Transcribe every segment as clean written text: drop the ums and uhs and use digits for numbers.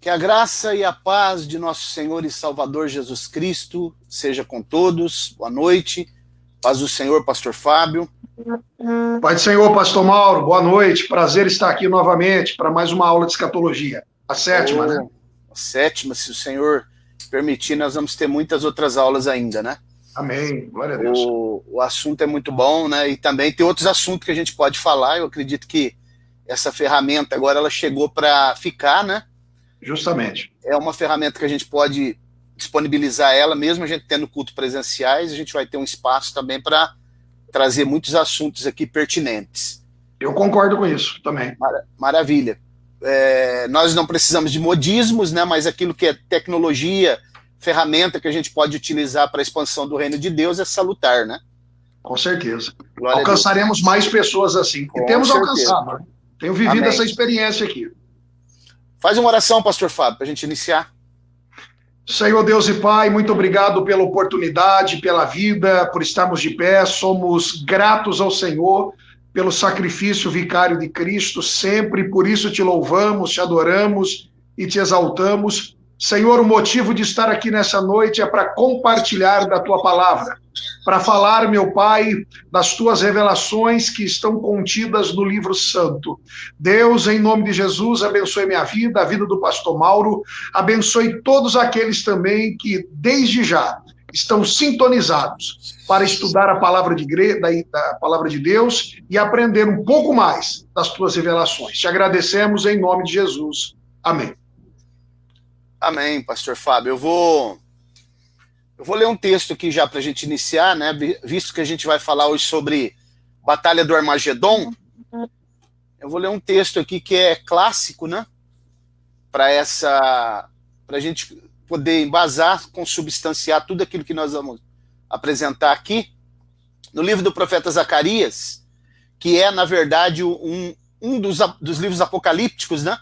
Que a graça e a paz de nosso Senhor e Salvador Jesus Cristo seja com todos. Boa noite. Paz do Senhor, pastor Fábio. Paz do Senhor, pastor Mauro. Boa noite. Prazer estar aqui novamente para mais uma aula de escatologia. A sétima, né? A sétima, se o Senhor permitir, nós vamos ter muitas outras aulas ainda, né? Amém. Glória a Deus. O assunto é muito bom, né? E também tem outros assuntos que a gente pode falar. Eu acredito que essa ferramenta agora ela chegou para ficar, né? Justamente. É uma ferramenta que a gente pode disponibilizar ela, mesmo a gente tendo culto presenciais, a gente vai ter um espaço também para trazer muitos assuntos aqui pertinentes. Eu concordo com isso também. Maravilha. Nós não precisamos de modismos, né, mas aquilo que é tecnologia, ferramenta que a gente pode utilizar para a expansão do reino de Deus é salutar, né? Com certeza. Glória alcançaremos mais pessoas assim. E temos certeza. alcançado. Né? Tenho vivido Amém. essa experiência aqui. Faz uma oração, pastor Fábio, para a gente iniciar. Senhor Deus e Pai, muito obrigado pela oportunidade, pela vida, por estarmos de pé. Somos gratos ao Senhor pelo sacrifício vicário de Cristo, sempre por isso te louvamos, te adoramos e te exaltamos. Senhor, o motivo de estar aqui nessa noite é para compartilhar da tua palavra, para falar, meu Pai, das tuas revelações que estão contidas no livro santo. Deus, em nome de Jesus, abençoe minha vida, a vida do pastor Mauro, abençoe todos aqueles também que, desde já, estão sintonizados para estudar a palavra da palavra de Deus e aprender um pouco mais das tuas revelações. Te agradecemos em nome de Jesus. Amém. Amém, pastor Fábio. Eu vou ler um texto aqui já para a gente iniciar, né? Visto que a gente vai falar hoje sobre Batalha do Armagedon, eu vou ler um texto aqui que é clássico, né? Para a gente poder embasar, consubstanciar tudo aquilo que nós vamos apresentar aqui. No livro do profeta Zacarias, que é, na verdade, um dos livros apocalípticos, né?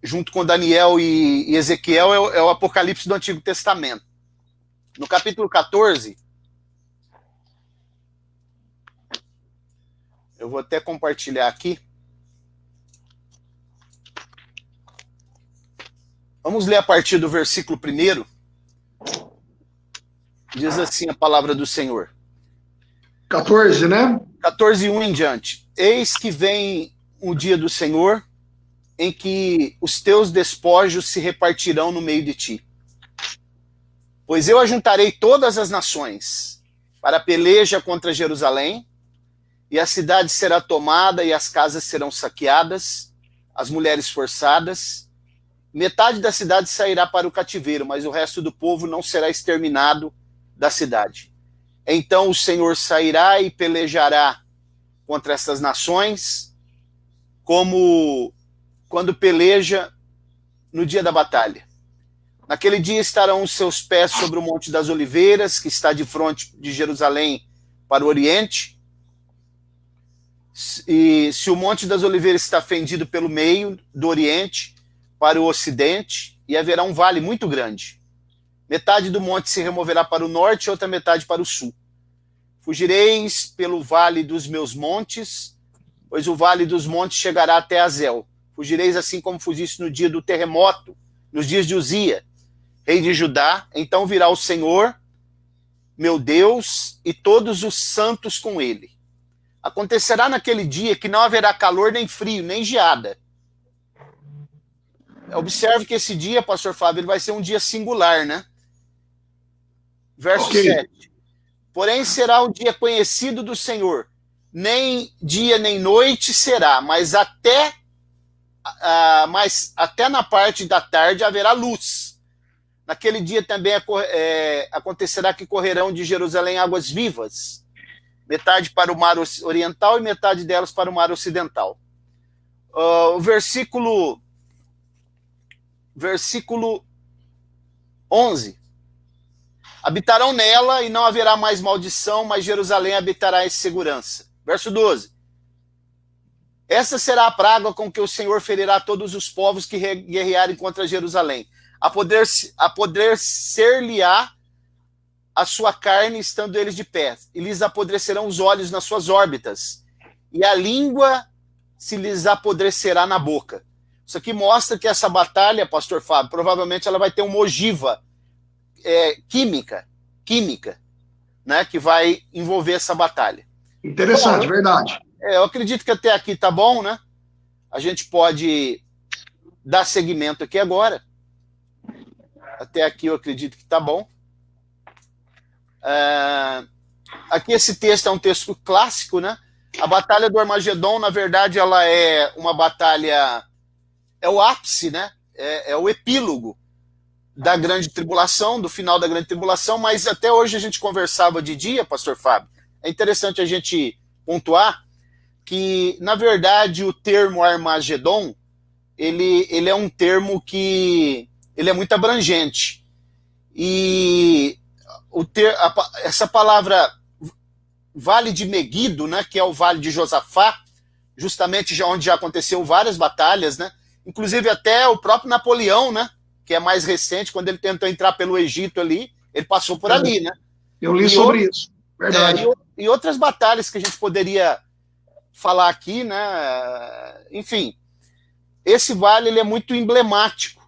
Junto com Daniel e Ezequiel, é o Apocalipse do Antigo Testamento. No capítulo 14, eu vou até compartilhar aqui. Vamos ler a partir do versículo 1. Diz assim a palavra do Senhor. 14, né? 14:1 em diante. Eis que vem o dia do Senhor, em que os teus despojos se repartirão no meio de ti. Pois eu ajuntarei todas as nações para a peleja contra Jerusalém, e a cidade será tomada, e as casas serão saqueadas, as mulheres forçadas. Metade da cidade sairá para o cativeiro, mas o resto do povo não será exterminado da cidade. Então o Senhor sairá e pelejará contra essas nações, como quando peleja no dia da batalha. Naquele dia estarão os seus pés sobre o Monte das Oliveiras, que está de frente de Jerusalém para o Oriente. E se o Monte das Oliveiras está fendido pelo meio do Oriente para o Ocidente, e haverá um vale muito grande. Metade do monte se removerá para o norte e outra metade para o sul. Fugireis pelo vale dos meus montes, pois o vale dos montes chegará até Azel. Fugireis assim como fugiste no dia do terremoto, nos dias de Uzia, rei de Judá. Então virá o Senhor, meu Deus, e todos os santos com ele. Acontecerá naquele dia que não haverá calor, nem frio, nem geada. Observe que esse dia, pastor Fábio, ele vai ser um dia singular, né? Verso 7. Porém será o dia conhecido do Senhor. Nem dia nem noite será, mas até na parte da tarde haverá luz. Naquele dia também acontecerá que correrão de Jerusalém águas vivas, metade para o mar oriental e metade delas para o mar ocidental. O versículo 11. Habitarão nela e não haverá mais maldição, mas Jerusalém habitará em segurança. Verso 12. Essa será a praga com que o Senhor ferirá todos os povos que guerrearem contra Jerusalém. Apodrecer-lhe-á a sua carne, estando eles de pé, e lhes apodrecerão os olhos nas suas órbitas, e a língua se lhes apodrecerá na boca. Isso aqui mostra que essa batalha, pastor Fábio, provavelmente ela vai ter uma ogiva química, né, que vai envolver essa batalha. Interessante, bom, verdade. Eu acredito que até aqui tá bom, né? A gente pode dar seguimento aqui agora. Até aqui eu acredito que tá bom. Aqui esse texto é um texto clássico, né? A Batalha do Armagedon, na verdade, ela é uma batalha, é o ápice, né? É o epílogo da grande tribulação, do final da grande tribulação, mas até hoje a gente conversava de dia, pastor Fábio. É interessante a gente pontuar que, na verdade, o termo Armagedon, ele é um termo que ele é muito abrangente. E essa palavra Vale de Meguido, né, que é o Vale de Josafá, justamente onde já aconteceu várias batalhas, né? Inclusive até o próprio Napoleão, né, que é mais recente, quando ele tentou entrar pelo Egito ali, ele passou por ali, né? Eu li sobre isso, verdade. E outras batalhas que a gente poderia falar aqui, né? Enfim, esse vale ele é muito emblemático.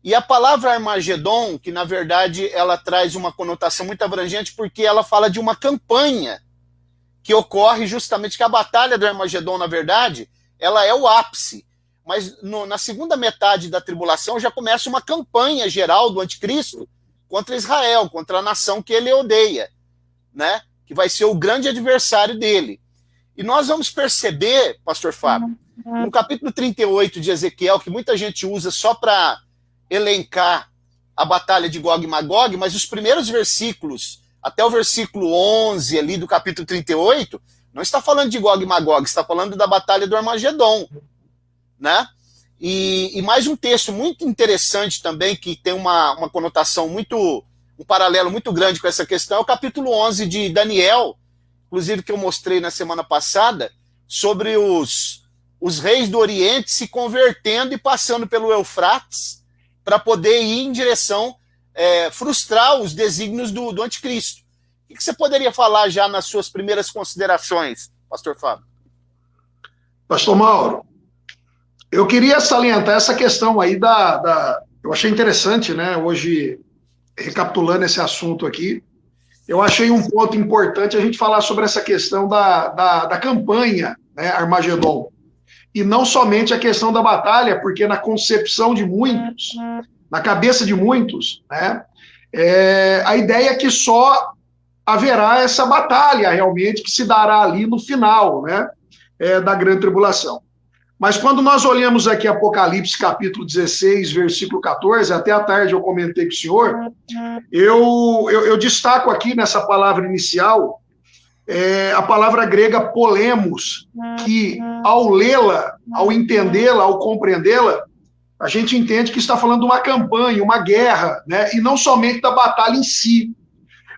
E a palavra Armagedon, que na verdade ela traz uma conotação muito abrangente, porque ela fala de uma campanha que ocorre justamente, que a batalha do Armagedon, na verdade, ela é o ápice. Mas na segunda metade da tribulação já começa uma campanha geral do anticristo contra Israel, contra a nação que ele odeia, né? Que vai ser o grande adversário dele. E nós vamos perceber, pastor Fábio, no capítulo 38 de Ezequiel, que muita gente usa só para elencar a batalha de Gog e Magog, mas os primeiros versículos, até o versículo 11 ali do capítulo 38, não está falando de Gog e Magog, está falando da batalha do Armagedon, né? E mais um texto muito interessante também, que tem uma conotação muito, um paralelo muito grande com essa questão, é o capítulo 11 de Daniel, inclusive que eu mostrei na semana passada, sobre os reis do Oriente se convertendo e passando pelo Eufrates, para poder ir em direção, frustrar os desígnios do anticristo. O que você poderia falar já nas suas primeiras considerações, pastor Fábio? Pastor Mauro, eu queria salientar essa questão aí eu achei interessante, né, hoje, recapitulando esse assunto aqui, eu achei um ponto importante a gente falar sobre essa questão da campanha, né, Armagedon. E não somente a questão da batalha, porque na concepção de muitos, na cabeça de muitos, né, a ideia é que só haverá essa batalha realmente que se dará ali no final, né, da grande tribulação. Mas quando nós olhamos aqui Apocalipse capítulo 16, versículo 14, até à tarde eu comentei com o senhor, eu destaco aqui nessa palavra inicial a palavra grega polemos, que ao lê-la, ao entendê-la, ao compreendê-la, a gente entende que está falando de uma campanha, uma guerra, né? E não somente da batalha em si.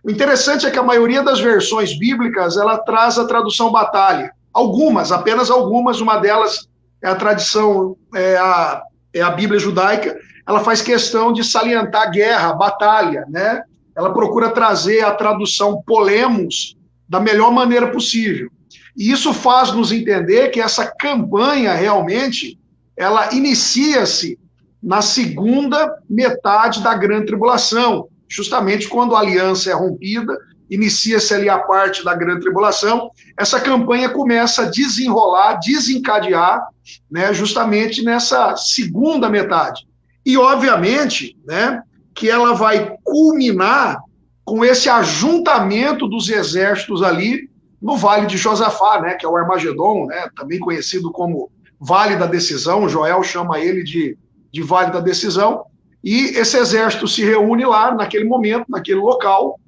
O interessante é que a maioria das versões bíblicas, ela traz a tradução batalha. Algumas, apenas algumas, uma delas é a tradição, a Bíblia judaica, ela faz questão de salientar guerra, batalha, né? Ela procura trazer a tradução polemos da melhor maneira possível. E isso faz nos entender que essa campanha realmente, ela inicia-se na segunda metade da grande tribulação, justamente quando a aliança é rompida, inicia-se ali a parte da grande tribulação, essa campanha começa a desenrolar, desencadear, né, justamente nessa segunda metade. E, obviamente, né, que ela vai culminar com esse ajuntamento dos exércitos ali no Vale de Josafá, né, que é o Armagedon, né, também conhecido como Vale da Decisão, Joel chama ele de Vale da Decisão, e esse exército se reúne lá, naquele momento, naquele local,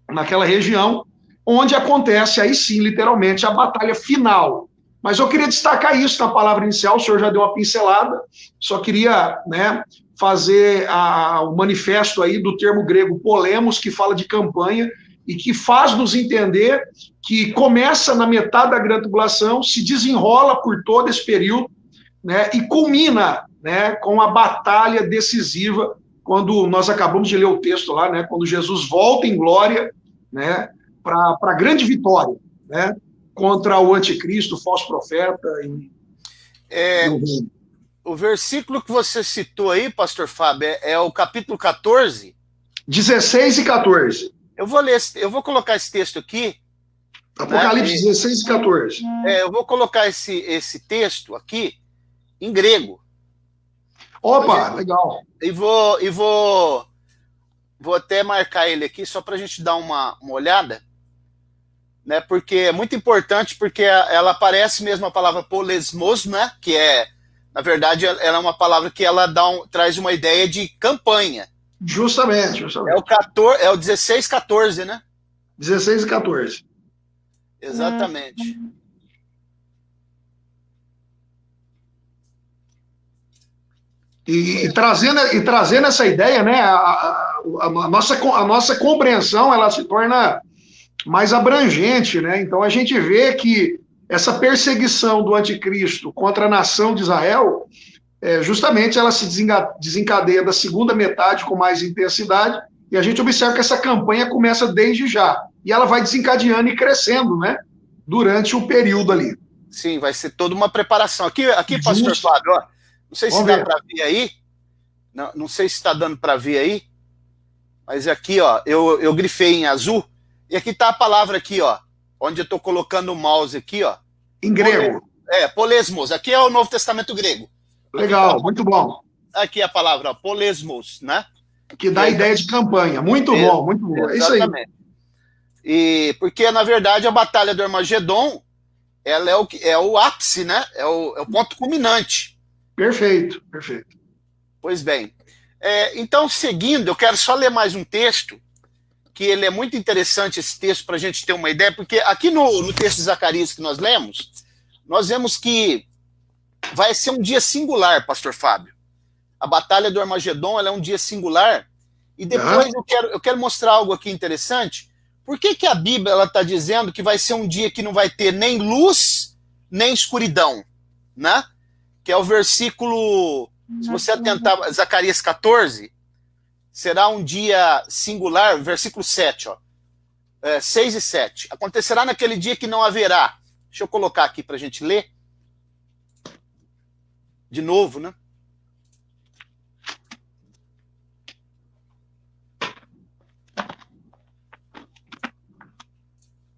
naquela região, onde acontece aí sim, literalmente, a batalha final. Mas eu queria destacar isso na palavra inicial, o senhor já deu uma pincelada, só queria, né, fazer o manifesto aí do termo grego polemos, que fala de campanha, e que faz nos entender que começa na metade da grande tribulação, se desenrola por todo esse período, né, e culmina, né, com a batalha decisiva, quando nós acabamos de ler o texto lá, né, quando Jesus volta em glória, né, para a grande vitória, né, contra o anticristo, o falso profeta. O versículo que você citou aí, pastor Fábio, é o capítulo 14. 16 e 14. Eu vou ler, eu vou colocar esse texto aqui. Apocalipse, né? 16 e 14. Eu vou colocar esse texto aqui em grego. Opa, legal. E vou até marcar ele aqui só para a gente dar uma olhada, né? Porque é muito importante, porque ela aparece mesmo a palavra polesmos, né? Que é, na verdade, ela é uma palavra que ela traz uma ideia de campanha. Justamente. É o 16, 14, né? 16 e 14. Exatamente. E trazendo essa ideia, né, a nossa compreensão ela se torna mais abrangente, né? Então a gente vê que essa perseguição do anticristo contra a nação de Israel, justamente ela se desencadeia da segunda metade com mais intensidade, e a gente observa que essa campanha começa desde já, e ela vai desencadeando e crescendo, né, durante o período ali. Sim, vai ser toda uma preparação. Aqui pastor Fábio, ó, não sei se dá para ver aí, não sei se está dando para ver aí, mas aqui, ó, eu grifei em azul, e aqui está a palavra aqui, ó, onde eu estou colocando o mouse aqui, ó. Em grego. Polesmos. Aqui é o Novo Testamento grego. Legal, muito bom. Aqui é a palavra, ó, polesmos, né? Que dá ideia de campanha. Muito bom, muito bom. É isso aí. E porque, na verdade, a Batalha do Armagedon, ela é o ápice, né? É o ponto culminante. Perfeito. Pois bem. Então, seguindo, eu quero só ler mais um texto, que ele é muito interessante, esse texto, para a gente ter uma ideia, porque aqui no texto de Zacarias que nós lemos, nós vemos que vai ser um dia singular, pastor Fábio. A Batalha do Armagedon, ela é um dia singular, e depois eu quero mostrar algo aqui interessante. Por que a Bíblia está dizendo que vai ser um dia que não vai ter nem luz, nem escuridão, né? Que é o versículo, se você atentar, Zacarias 14, será um dia singular, versículo 7, ó, 6 e 7. Acontecerá naquele dia que não haverá. Deixa eu colocar aqui para a gente ler. De novo, né?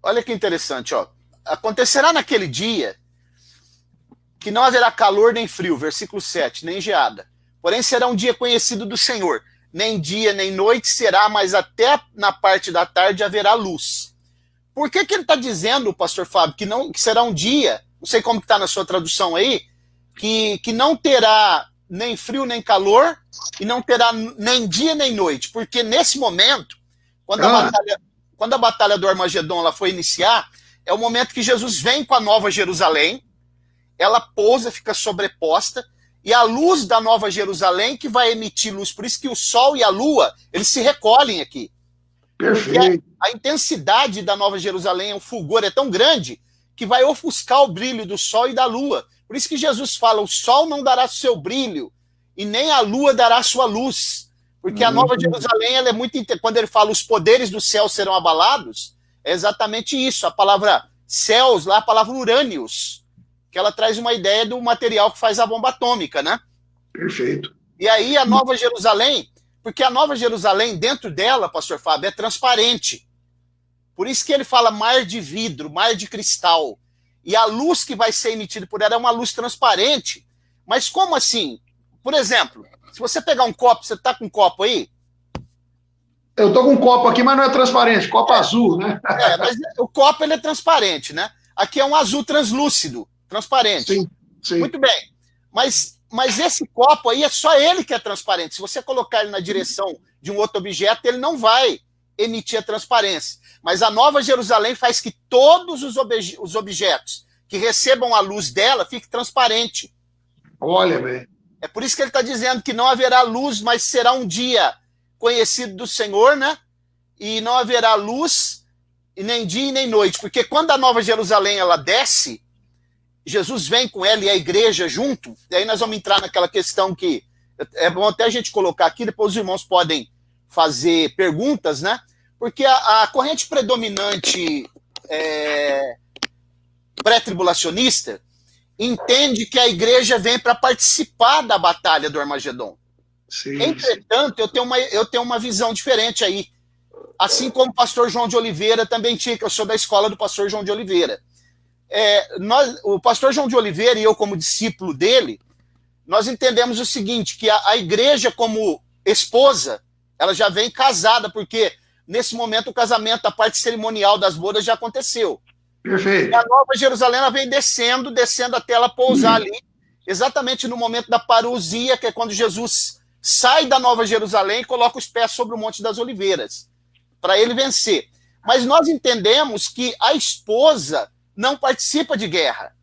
Olha que interessante, ó. Acontecerá naquele dia que não haverá calor nem frio, versículo 7, nem geada. Porém será um dia conhecido do Senhor. Nem dia nem noite será, mas até na parte da tarde haverá luz. Por que ele está dizendo, pastor Fábio, que será um dia, não sei como está na sua tradução aí, que não terá nem frio nem calor e não terá nem dia nem noite? Porque nesse momento, quando a batalha do Armagedon ela foi iniciar, é o momento que Jesus vem com a Nova Jerusalém, ela pousa, fica sobreposta, e a luz da Nova Jerusalém que vai emitir luz. Por isso que o Sol e a Lua, eles se recolhem aqui. Perfeito. A intensidade da Nova Jerusalém, o fulgor é tão grande que vai ofuscar o brilho do Sol e da Lua. Por isso que Jesus fala, o Sol não dará seu brilho e nem a Lua dará sua luz. Porque a Nova Jerusalém, ela é muito... Quando ele fala os poderes do céu serão abalados, é exatamente isso. A palavra céus, lá a palavra urânios, que ela traz uma ideia do material que faz a bomba atômica, né? Perfeito. E aí a Nova Jerusalém, porque a Nova Jerusalém, dentro dela, pastor Fábio, é transparente. Por isso que ele fala mar de vidro, mar de cristal. E a luz que vai ser emitida por ela é uma luz transparente. Mas como assim? Por exemplo, se você pegar um copo, você está com um copo aí? Eu estou com um copo aqui, mas não é transparente, copo azul, né? Mas o copo ele é transparente, né? Aqui é um azul translúcido, transparente. Sim. Muito bem. Mas esse copo aí é só ele que é transparente. Se você colocar ele na direção de um outro objeto, ele não vai emitir a transparência. Mas a Nova Jerusalém faz que todos os objetos que recebam a luz dela fiquem transparente. Olha, bem. É por isso que ele está dizendo que não haverá luz, mas será um dia conhecido do Senhor, né? E não haverá luz, e nem dia e nem noite. Porque quando a Nova Jerusalém ela desce, Jesus vem com ela e a igreja junto, e aí nós vamos entrar naquela questão que é bom até a gente colocar aqui, depois os irmãos podem fazer perguntas, né? Porque a corrente predominante pré-tribulacionista, entende que a igreja vem para participar da batalha do Armagedon. Sim, Entretanto, eu tenho uma visão diferente aí. Assim como o pastor João de Oliveira também tinha, que eu sou da escola do pastor João de Oliveira. O pastor João de Oliveira e eu, como discípulo dele, nós entendemos o seguinte, que a igreja, como esposa, ela já vem casada, porque nesse momento o casamento, a parte cerimonial das bodas já aconteceu. perfeito. E a Nova Jerusalém ela vem descendo até ela pousar ali, exatamente no momento da parousia, que é quando Jesus sai da Nova Jerusalém e coloca os pés sobre o Monte das Oliveiras, para ele vencer. Mas nós entendemos que a esposa não participa de guerra.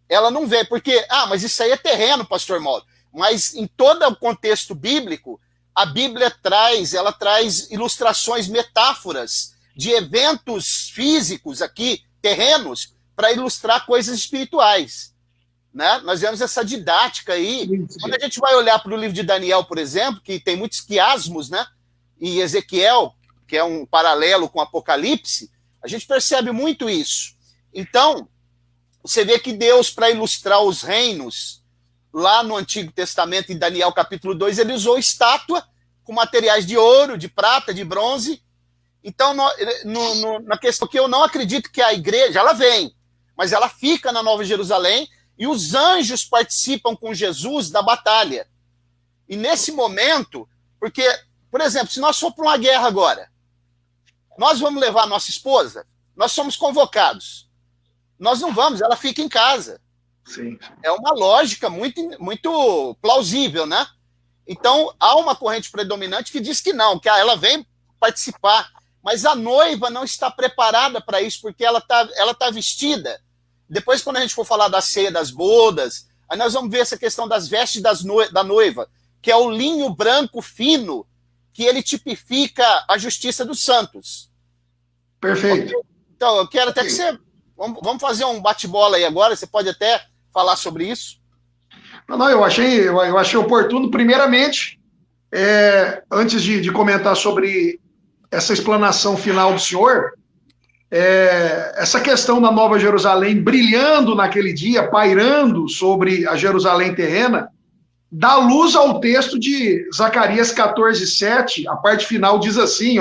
Ela não vê, porque, mas isso aí é terreno, pastor Mauro. Mas em todo o contexto bíblico, a Bíblia traz ilustrações, metáforas de eventos físicos aqui, terrenos, para ilustrar coisas espirituais. Né? Nós vemos essa didática aí. Quando a gente vai olhar para o livro de Daniel, por exemplo, que tem muitos quiasmos, né? E Ezequiel, que é um paralelo com Apocalipse, a gente percebe muito isso. Então, você vê que Deus, para ilustrar os reinos, lá no Antigo Testamento, em Daniel capítulo 2, ele usou estátua com materiais de ouro, de prata, de bronze. Então, na questão que eu não acredito que a igreja, ela vem, mas ela fica na Nova Jerusalém e os anjos participam com Jesus da batalha. E nesse momento, porque, por exemplo, se nós formos para uma guerra agora, nós vamos levar a nossa esposa, nós somos convocados. Nós não vamos, ela fica em casa. Sim. É uma lógica muito plausível, né? Então, há uma corrente predominante que diz que não, que ela vem participar, mas a noiva não está preparada para isso, porque ela tá vestida. Depois, quando a gente for falar da ceia das bodas, aí nós vamos ver essa questão das vestes da noiva, que é o linho branco fino, que ele tipifica a justiça dos santos. Perfeito. Então, eu quero até que você... Vamos fazer um bate-bola aí agora, você pode até falar sobre isso. Não, eu achei oportuno, primeiramente, antes de comentar sobre essa explanação final do senhor, essa questão da Nova Jerusalém brilhando naquele dia, pairando sobre a Jerusalém terrena, dá luz ao texto de Zacarias 14:7, a parte final diz assim,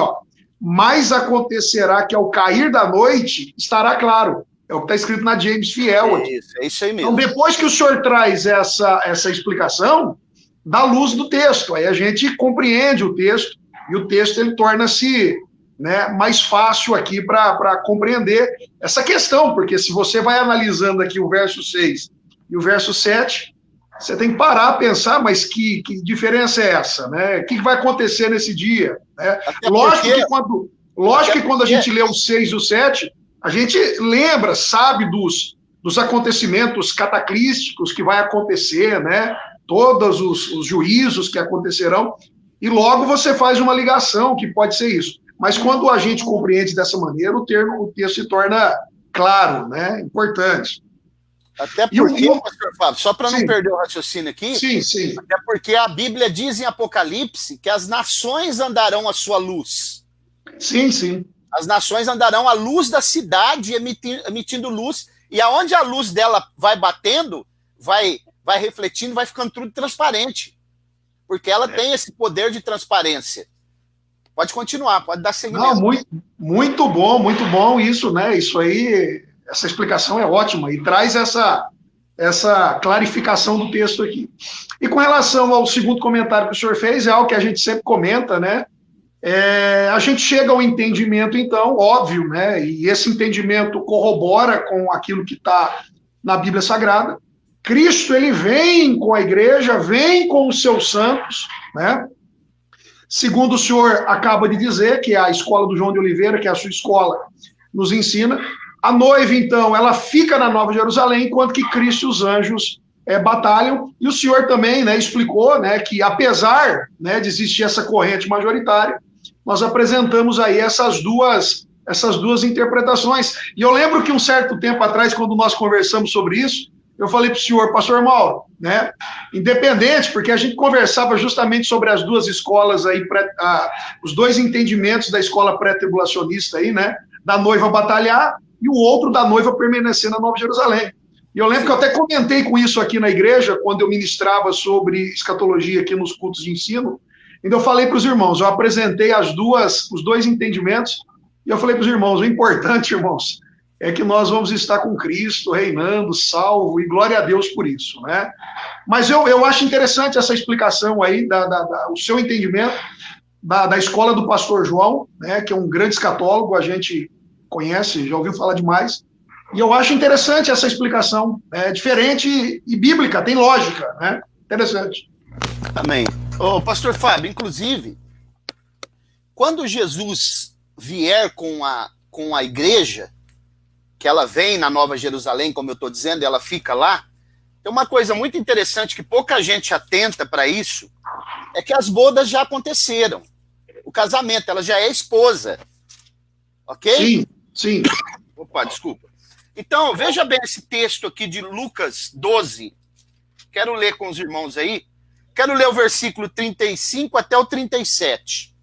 mas acontecerá que ao cair da noite estará claro. É o que está escrito na James Fiel aqui. É isso aí mesmo. Então, depois que o senhor traz essa explicação, dá luz do texto. Aí a gente compreende o texto, e o texto ele torna-se, né, mais fácil aqui para compreender essa questão, porque se você vai analisando aqui o verso 6 e o verso 7, você tem que parar a pensar, mas que diferença é essa? Né? O que vai acontecer nesse dia? Né? Lógico que quando a gente lê o 6 e o 7, a gente lembra, sabe dos acontecimentos cataclísticos que vai acontecer, né? Todos os juízos que acontecerão, e logo você faz uma ligação que pode ser isso. Mas quando a gente compreende dessa maneira, o texto se torna claro, né? Importante. Até porque, pastor Fábio, só para não perder o raciocínio aqui, sim. Até porque a Bíblia diz em Apocalipse que as nações andarão à sua luz. Sim. As nações andarão à luz da cidade, emitindo luz, e aonde a luz dela vai batendo, vai refletindo, vai ficando tudo transparente. Porque ela tem esse poder de transparência. Pode continuar, pode dar seguimento. Não, muito bom isso, né? Isso aí, essa explicação é ótima e traz essa clarificação do texto aqui. E com relação ao segundo comentário que o senhor fez, é algo que a gente sempre comenta, né? A gente chega ao entendimento, então, óbvio, né? E esse entendimento corrobora com aquilo que está na Bíblia Sagrada. Cristo, ele vem com a igreja, vem com os seus santos, né? Segundo o senhor acaba de dizer, que é a escola do João de Oliveira, que é a sua escola, nos ensina, a noiva, então, ela fica na Nova Jerusalém, enquanto que Cristo e os anjos batalham, e o senhor também, né, explicou, né, que apesar, né, de existir essa corrente majoritária, nós apresentamos aí essas duas interpretações. E eu lembro que um certo tempo atrás, quando nós conversamos sobre isso, eu falei para o senhor, pastor Mauro, né, independente, porque a gente conversava justamente sobre as duas escolas aí, os dois entendimentos da escola pré-tribulacionista aí, né, da noiva batalhar e o outro da noiva permanecer na Nova Jerusalém. E eu lembro que eu até comentei com isso aqui na igreja, quando eu ministrava sobre escatologia aqui nos cultos de ensino. Então eu falei para os irmãos, eu apresentei os dois entendimentos, e eu falei para os irmãos, o importante, irmãos, é que nós vamos estar com Cristo, reinando, salvo, e glória a Deus por isso, né? Mas eu acho interessante essa explicação aí, o seu entendimento da escola do pastor João, né, que é um grande escatólogo, a gente conhece, já ouviu falar demais. E eu acho interessante essa explicação, diferente e bíblica, tem lógica, né? Interessante. Amém. Ô, pastor Fábio, inclusive, quando Jesus vier com a igreja, que ela vem na Nova Jerusalém, como eu estou dizendo, ela fica lá, tem uma coisa muito interessante que pouca gente atenta para isso, é que as bodas já aconteceram. O casamento, ela já é esposa. Ok? Sim, sim. Opa, desculpa. Então, veja bem esse texto aqui de Lucas 12. Quero ler com os irmãos aí. Quero ler o versículo 35 até o 37.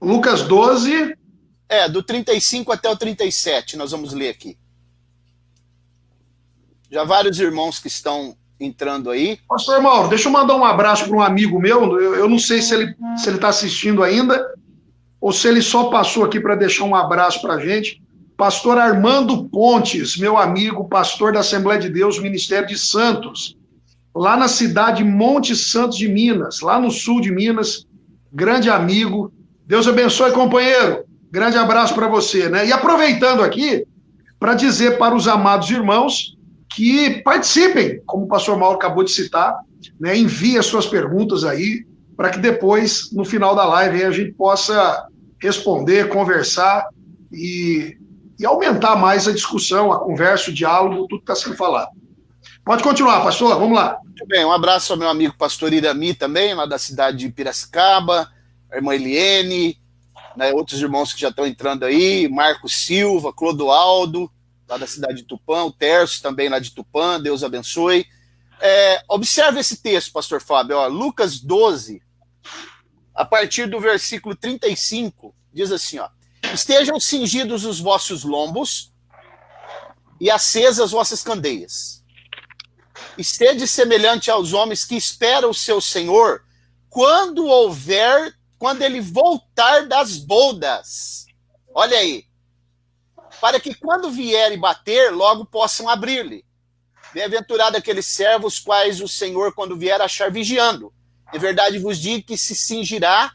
Lucas 12. Do 35 até o 37, nós vamos ler aqui. Já vários irmãos que estão entrando aí. Pastor Mauro, deixa eu mandar um abraço para um amigo meu. Eu não sei se ele está assistindo ainda, ou se ele só passou aqui para deixar um abraço para a gente. Pastor Armando Pontes, meu amigo, pastor da Assembleia de Deus, Ministério de Santos, lá na cidade de Monte Santos de Minas, lá no sul de Minas, grande amigo. Deus abençoe, companheiro. Grande abraço para você, né? E aproveitando aqui, para dizer para os amados irmãos que participem, como o pastor Mauro acabou de citar, né? Envie as suas perguntas aí, para que depois, no final da live, a gente possa responder, conversar e aumentar mais a discussão, a conversa, o diálogo, tudo que está sendo falado. Pode continuar, pastor, vamos lá. Muito bem, um abraço ao meu amigo pastor Irami também, lá da cidade de Piracicaba, a irmã Eliene, né, outros irmãos que já estão entrando aí, Marco Silva, Clodoaldo, lá da cidade de Tupã, o Tércio também lá de Tupã, Deus abençoe. Observe esse texto, pastor Fábio, ó, Lucas 12, a partir do versículo 35, diz assim, ó, estejam cingidos os vossos lombos e acesas as vossas candeias. E sede semelhante aos homens que esperam o seu Senhor quando ele voltar das bodas. Olha aí. Para que quando vier e bater, logo possam abrir-lhe. Bem-aventurado aqueles servos quais o Senhor, quando vier, achar vigiando. Em verdade vos digo que se cingirá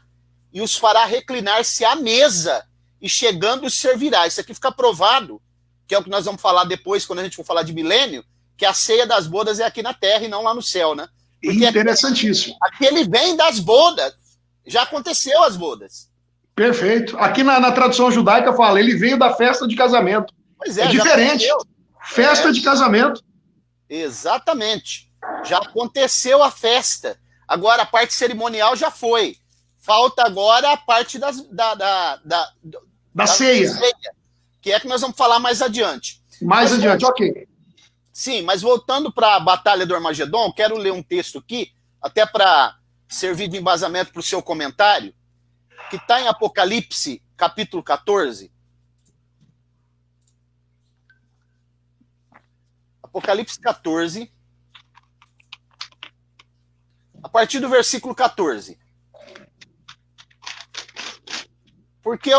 e os fará reclinar-se à mesa, e chegando os servirá. Isso aqui fica provado, que é o que nós vamos falar depois, quando a gente for falar de milênio, que a ceia das bodas é aqui na terra e não lá no céu, né? Porque interessantíssimo. Aqui ele vem das bodas. Já aconteceu as bodas. Perfeito. Aqui na tradução judaica fala, ele veio da festa de casamento. Pois é diferente. Festa de casamento. Exatamente. Já aconteceu a festa. Agora a parte cerimonial já foi. Falta agora a parte da ceia. Que é que nós vamos falar mais adiante. Ok. Sim, mas voltando para a Batalha do Armagedon, quero ler um texto aqui, até para servir de embasamento para o seu comentário, que está em Apocalipse, capítulo 14. Apocalipse 14, a partir do versículo 14. Porque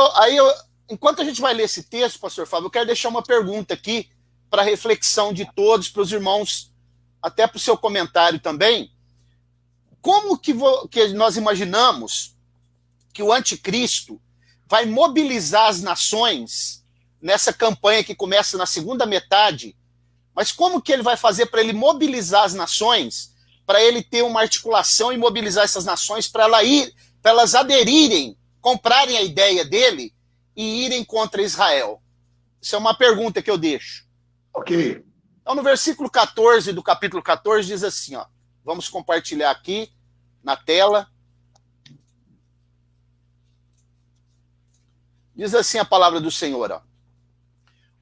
enquanto a gente vai ler esse texto, pastor Fábio, eu quero deixar uma pergunta aqui para reflexão de todos, para os irmãos, até para o seu comentário também. Como que nós imaginamos que o anticristo vai mobilizar as nações nessa campanha que começa na segunda metade, mas como que ele vai fazer para ele mobilizar as nações, para ele ter uma articulação e mobilizar essas nações para elas aderirem, comprarem a ideia dele e irem contra Israel? Isso é uma pergunta que eu deixo. Ok. Então, no versículo 14 do capítulo 14, diz assim, ó, vamos compartilhar aqui na tela. Diz assim a palavra do Senhor, ó.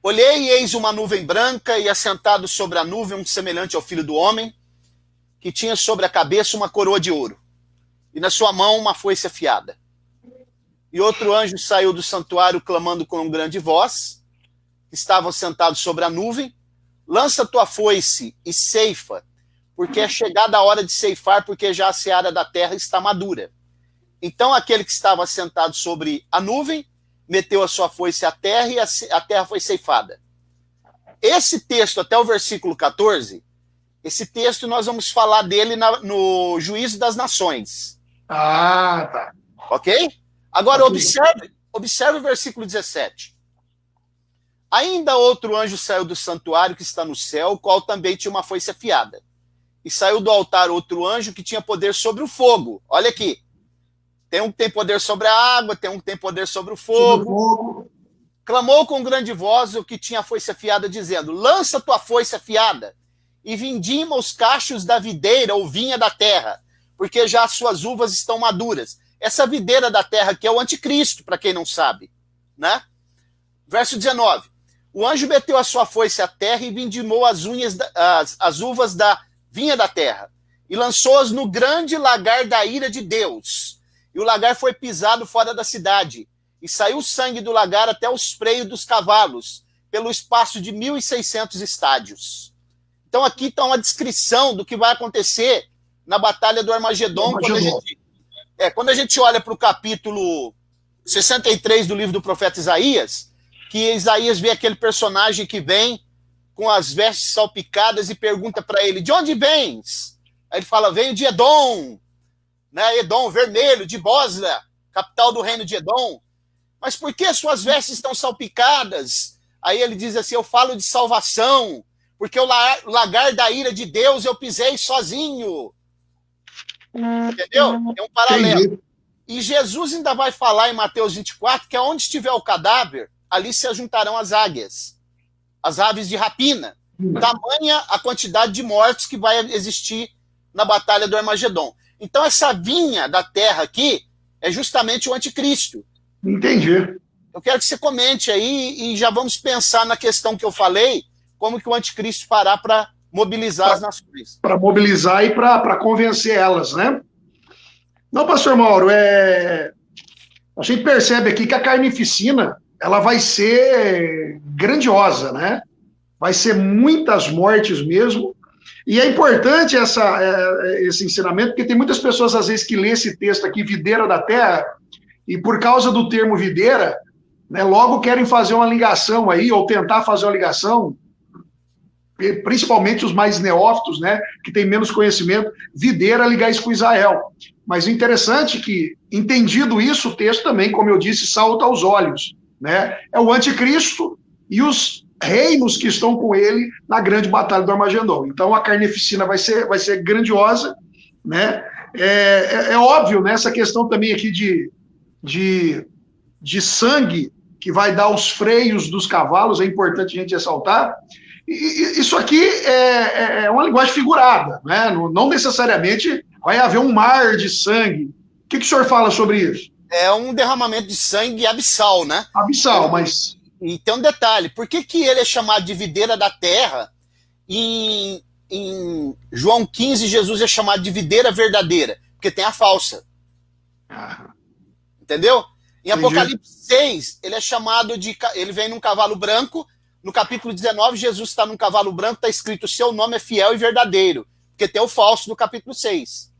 Olhei e eis uma nuvem branca, e assentado sobre a nuvem um semelhante ao Filho do Homem, que tinha sobre a cabeça uma coroa de ouro, e na sua mão uma foice afiada. E outro anjo saiu do santuário clamando com uma grande voz, estavam sentados sobre a nuvem, lança tua foice e ceifa, porque é chegada a hora de ceifar, porque já a seara da terra está madura. Então aquele que estava sentado sobre a nuvem meteu a sua foice à terra e a terra foi ceifada. Esse texto, até o versículo 14, esse texto nós vamos falar dele no Juízo das Nações. Ah, tá. Ok? Agora observe o versículo 17. Ainda outro anjo saiu do santuário que está no céu, o qual também tinha uma foice afiada. E saiu do altar outro anjo que tinha poder sobre o fogo. Olha aqui. Tem um que tem poder sobre a água, tem um que tem poder sobre o fogo. Clamou com grande voz o que tinha a foice afiada, dizendo: lança tua foice afiada e vindima os cachos da videira ou vinha da terra, porque já as suas uvas estão maduras. Essa videira da terra que é o anticristo, para quem não sabe, né? Verso 19. O anjo meteu a sua foice à terra e vindimou as uvas da vinha da terra, e lançou-as no grande lagar da ira de Deus. E o lagar foi pisado fora da cidade, e saiu sangue do lagar até os freios dos cavalos, pelo espaço de 1.600 estádios. Então aqui está uma descrição do que vai acontecer na Batalha do Armagedon. Quando a gente olha para o capítulo 63 do livro do profeta Isaías, que Isaías vê aquele personagem que vem com as vestes salpicadas e pergunta para ele: de onde vens? Aí ele fala: venho de Edom, né? Edom, vermelho, de Bosra, capital do reino de Edom. Mas por que suas vestes estão salpicadas? Aí ele diz assim: eu falo de salvação, porque o lagar da ira de Deus eu pisei sozinho. Entendeu? É um paralelo. Entendi. E Jesus ainda vai falar em Mateus 24 que onde estiver o cadáver, ali se ajuntarão as águias, as aves de rapina. Tamanha a quantidade de mortes que vai existir na Batalha do Armagedon. Então essa vinha da terra aqui é justamente o anticristo. Entendi. Eu quero que você comente aí e já vamos pensar na questão que eu falei, como que o anticristo fará para mobilizar as nações. Para mobilizar e para convencer elas, né? Não, pastor Mauro, a gente percebe aqui que a carnificina ela vai ser grandiosa, né? Vai ser muitas mortes mesmo. E é importante esse ensinamento, porque tem muitas pessoas, às vezes, que lê esse texto aqui, videira da terra, e por causa do termo videira, né, logo querem fazer uma ligação aí, ou tentar fazer uma ligação, principalmente os mais neófitos, né, que têm menos conhecimento, videira ligar isso com Israel. Mas o interessante é que, entendido isso, o texto também, como eu disse, salta aos olhos, né? É o anticristo e os reinos que estão com ele na grande batalha do Armagedon. Então a carnificina vai ser grandiosa, né? É óbvio, né, essa questão também aqui de sangue que vai dar os freios dos cavalos, é importante a gente ressaltar. E isso aqui é uma linguagem figurada, né? Não necessariamente vai haver um mar de sangue. O que o senhor fala sobre isso? É um derramamento de sangue abissal, né? Abissal, mas... E tem um detalhe, por que ele é chamado de videira da terra? Em João 15, Jesus é chamado de videira verdadeira, porque tem a falsa. Entendeu? Em Apocalipse 6, ele é chamado de... Ele vem num cavalo branco. No capítulo 19, Jesus está num cavalo branco, está escrito: seu nome é fiel e verdadeiro, porque tem o falso no capítulo 6.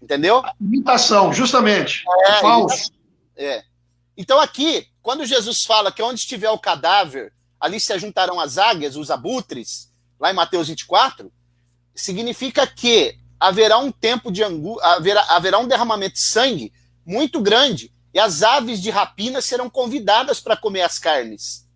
Entendeu? Imitação, justamente. Falso. Então aqui, quando Jesus fala que onde estiver o cadáver, ali se ajuntarão as águias, os abutres, lá em Mateus 24, significa que haverá um tempo de haverá um derramamento de sangue muito grande, e as aves de rapina serão convidadas para comer as carnes.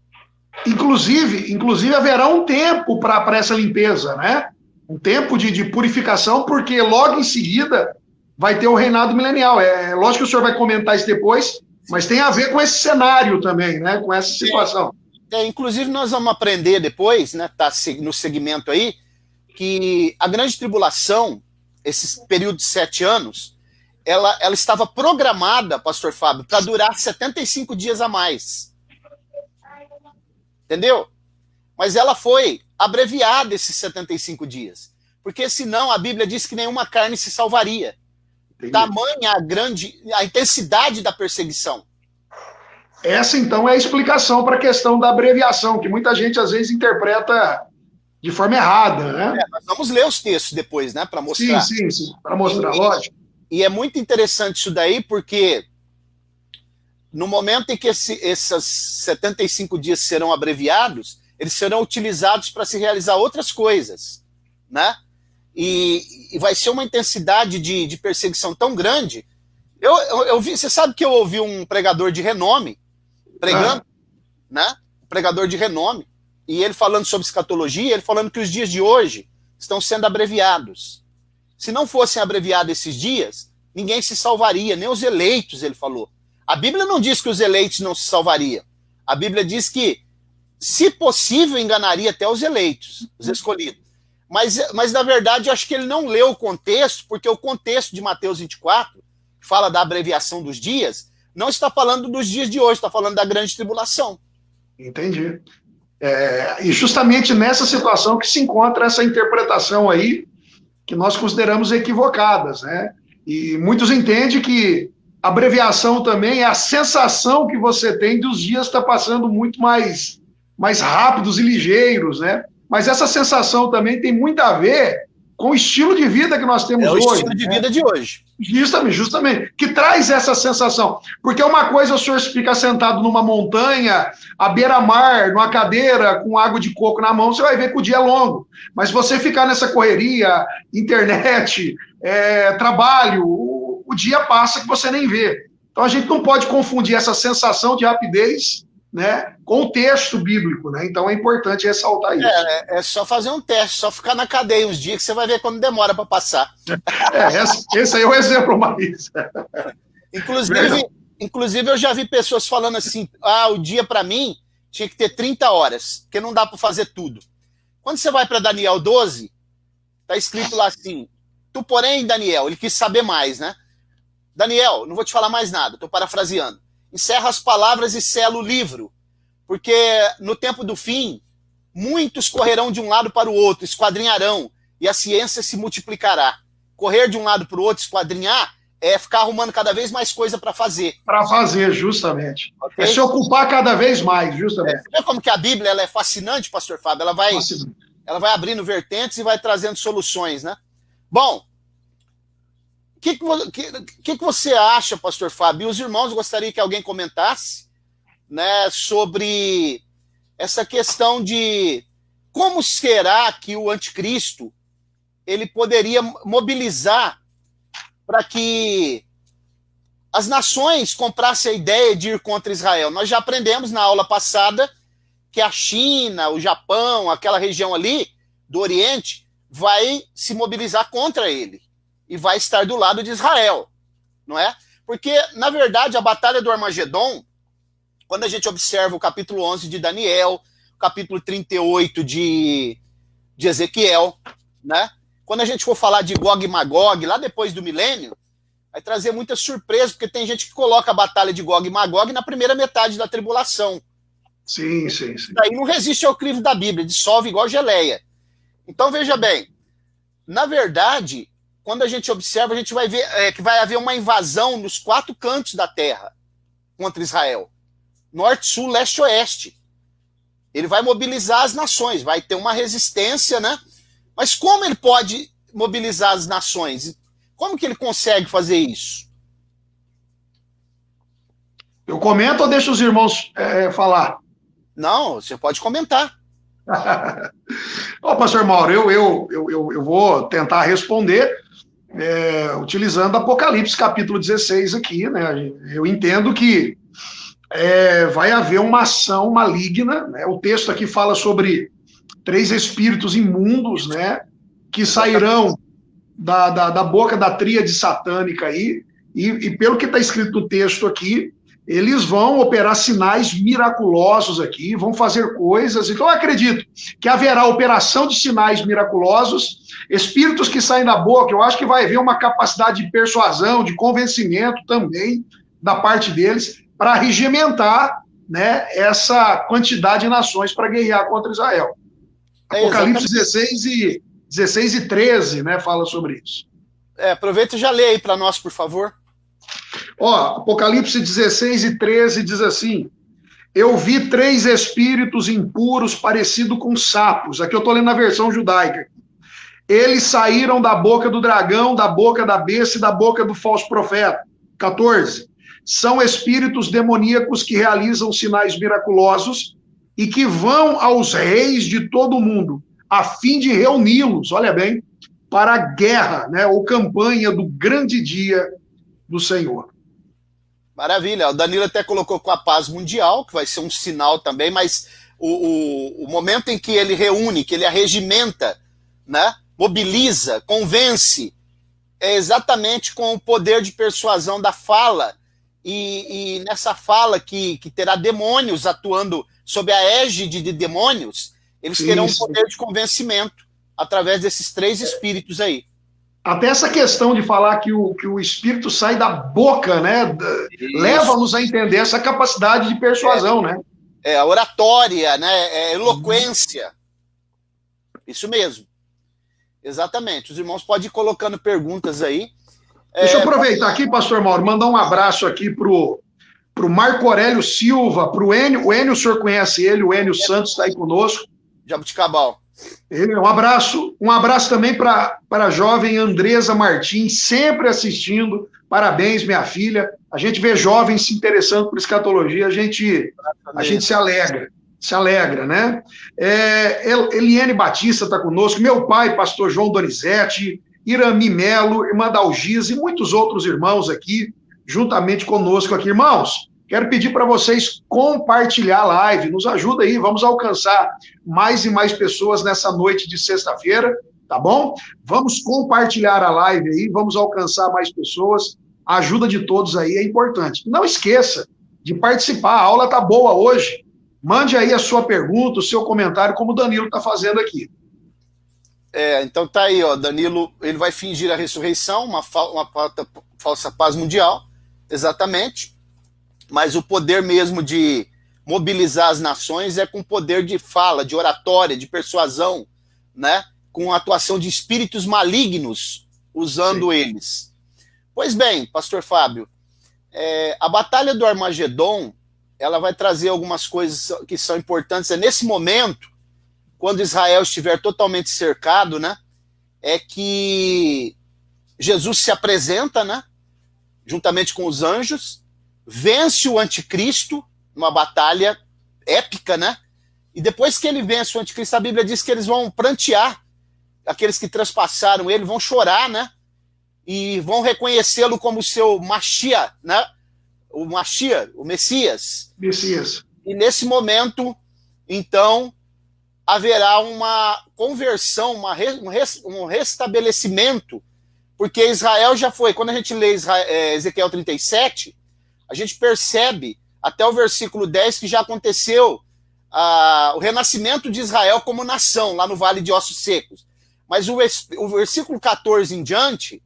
Inclusive haverá um tempo para essa limpeza, né? Um tempo de purificação, porque logo em seguida vai ter o reinado milenial. É lógico que o senhor vai comentar isso depois, mas tem a ver com esse cenário também, né? Com essa situação. Inclusive nós vamos aprender depois, né? Tá no segmento aí, que a grande tribulação, esse período de 7 anos, ela estava programada, pastor Fábio, para durar 75 dias a mais. Entendeu? Mas ela foi abreviada esses 75 dias. Porque senão a Bíblia diz que nenhuma carne se salvaria. Entendi. Tamanha a intensidade da perseguição. Essa, então, é a explicação para a questão da abreviação, que muita gente, às vezes, interpreta de forma errada, né? Nós vamos ler os textos depois, né, para mostrar. Sim, para mostrar, lógico. E é muito interessante isso daí, porque no momento em que esses 75 dias serão abreviados, eles serão utilizados para se realizar outras coisas, né? E vai ser uma intensidade de perseguição tão grande. Eu vi, você sabe que eu ouvi um pregador de renome pregando, né? Um pregador de renome, e ele falando sobre escatologia, ele falando que os dias de hoje estão sendo abreviados. Se não fossem abreviados esses dias, ninguém se salvaria, nem os eleitos, ele falou. A Bíblia não diz que os eleitos não se salvariam. A Bíblia diz que, se possível, enganaria até os eleitos, os escolhidos. Mas na verdade, eu acho que ele não leu o contexto, porque o contexto de Mateus 24, que fala da abreviação dos dias, não está falando dos dias de hoje, está falando da grande tribulação. Entendi. E justamente nessa situação que se encontra essa interpretação aí, que nós consideramos equivocadas, né? E muitos entendem que abreviação também é a sensação que você tem dos dias estar passando muito mais rápidos e ligeiros, né? Mas essa sensação também tem muito a ver com o estilo de vida que nós temos hoje. É o estilo de vida de hoje. Justamente, que traz essa sensação. Porque uma coisa é o senhor ficar sentado numa montanha, à beira-mar, numa cadeira, com água de coco na mão, você vai ver que o dia é longo. Mas você ficar nessa correria, internet, trabalho, o dia passa que você nem vê. Então a gente não pode confundir essa sensação de rapidez, né, com o texto bíblico, né? Então é importante ressaltar isso. É só fazer um teste, só ficar na cadeia uns dias que você vai ver quando demora para passar. Esse aí é o exemplo mais. Inclusive, eu já vi pessoas falando assim, o dia para mim tinha que ter 30 horas, porque não dá para fazer tudo. Quando você vai para Daniel 12, tá escrito lá assim, tu porém, Daniel, ele quis saber mais, né? Daniel, não vou te falar mais nada, tô parafraseando. Encerra as palavras e sela o livro, porque no tempo do fim, muitos correrão de um lado para o outro, esquadrinharão, e a ciência se multiplicará. Correr de um lado para o outro, esquadrinhar, é ficar arrumando cada vez mais coisa para fazer. Para fazer, justamente. Okay? É se ocupar cada vez mais, justamente. Você vê como que a Bíblia ela é fascinante, pastor Fábio? Ela vai abrindo vertentes e vai trazendo soluções, né? Bom, o que você acha, pastor Fábio? E os irmãos gostariam que alguém comentasse, né, sobre essa questão de como será que o anticristo ele poderia mobilizar para que as nações comprassem a ideia de ir contra Israel. Nós já aprendemos na aula passada que a China, o Japão, aquela região ali do Oriente, vai se mobilizar contra ele e vai estar do lado de Israel, não é? Porque, na verdade, a batalha do Armagedon, quando a gente observa o capítulo 11 de Daniel, o capítulo 38 de Ezequiel, né? Quando a gente for falar de Gog e Magog, lá depois do milênio, vai trazer muita surpresa, porque tem gente que coloca a batalha de Gog e Magog na primeira metade da tribulação. Sim. Daí não resiste ao crivo da Bíblia, dissolve igual geleia. Então, veja bem, na verdade, quando a gente observa, a gente vai ver que vai haver uma invasão nos 4 cantos da terra contra Israel. Norte, sul, leste, oeste. Ele vai mobilizar as nações, vai ter uma resistência, né? Mas como ele pode mobilizar as nações? Como que ele consegue fazer isso? Eu comento ou deixo os irmãos falar? Não, você pode comentar. Ô, pastor Mauro, eu vou tentar responder utilizando Apocalipse capítulo 16 aqui, né? Eu entendo que vai haver uma ação maligna, né? O texto aqui fala sobre 3 espíritos imundos, né? Que sairão da boca da tríade satânica aí, e pelo que está escrito no texto aqui, eles vão operar sinais miraculosos aqui, vão fazer coisas. Então, eu acredito que haverá operação de sinais miraculosos, espíritos que saem da boca. Eu acho que vai haver uma capacidade de persuasão, de convencimento também da parte deles, para regimentar, né, essa quantidade de nações para guerrear contra Israel. Apocalipse 16 e 13, né, fala sobre isso. Aproveita e já lê aí para nós, por favor. Ó, Apocalipse 16:13 diz assim: eu vi 3 espíritos impuros parecidos com sapos. Aqui eu estou lendo na versão judaica. Eles saíram da boca do dragão, da boca da besta e da boca do falso profeta. 14. São espíritos demoníacos que realizam sinais miraculosos e que vão aos reis de todo o mundo, a fim de reuni-los, olha bem, para a guerra, né, ou campanha do grande dia do Senhor. Maravilha. O Danilo até colocou com a paz mundial, que vai ser um sinal também, mas o momento em que ele reúne, que ele arregimenta, né, mobiliza, convence, é exatamente com o poder de persuasão da fala, e nessa fala que terá demônios atuando sob a égide de demônios, eles terão um poder de convencimento através desses 3 espíritos aí. Até essa questão de falar que o espírito sai da boca, né, leva-nos a entender essa capacidade de persuasão, né? É a oratória, né, é eloquência. Isso mesmo. Exatamente. Os irmãos podem ir colocando perguntas aí. Deixa eu aproveitar aqui, pastor Mauro, mandar um abraço aqui pro Marco Aurélio Silva, pro Enio. O Enio, o senhor conhece ele, o Enio Santos está aí conosco. Jabuticabal. Um abraço também para a jovem Andresa Martins, sempre assistindo. Parabéns, minha filha. A gente vê jovens se interessando por escatologia, a gente se alegra, né? Eliane Batista está conosco, meu pai, pastor João Donizete, Irami Melo, irmã Dalgisa e muitos outros irmãos aqui, juntamente conosco aqui. Irmãos, quero pedir para vocês compartilhar a live, nos ajuda aí, vamos alcançar mais e mais pessoas nessa noite de sexta-feira, tá bom? Vamos compartilhar a live aí, vamos alcançar mais pessoas, a ajuda de todos aí é importante. Não esqueça de participar, a aula tá boa hoje, mande aí a sua pergunta, o seu comentário, como o Danilo está fazendo aqui. Então tá aí, ó, Danilo, ele vai fingir a ressurreição, uma falsa paz mundial, exatamente, mas o poder mesmo de mobilizar as nações é com poder de fala, de oratória, de persuasão, né, com a atuação de espíritos malignos, usando eles. Pois bem, pastor Fábio, a batalha do Armagedon, ela vai trazer algumas coisas que são importantes, nesse momento, quando Israel estiver totalmente cercado, né, é que Jesus se apresenta, né, juntamente com os anjos, vence o anticristo, numa batalha épica, né, e depois que ele vence o anticristo, a Bíblia diz que eles vão prantear, aqueles que transpassaram ele, vão chorar, né, e vão reconhecê-lo como seu Mashiach, né, o Mashiach, o Messias. E nesse momento, então, haverá uma conversão, um restabelecimento, porque Israel já foi, quando a gente lê Ezequiel 37, a gente percebe, até o versículo 10, que já aconteceu o renascimento de Israel como nação, lá no Vale de Ossos Secos. Mas o versículo 14 em diante,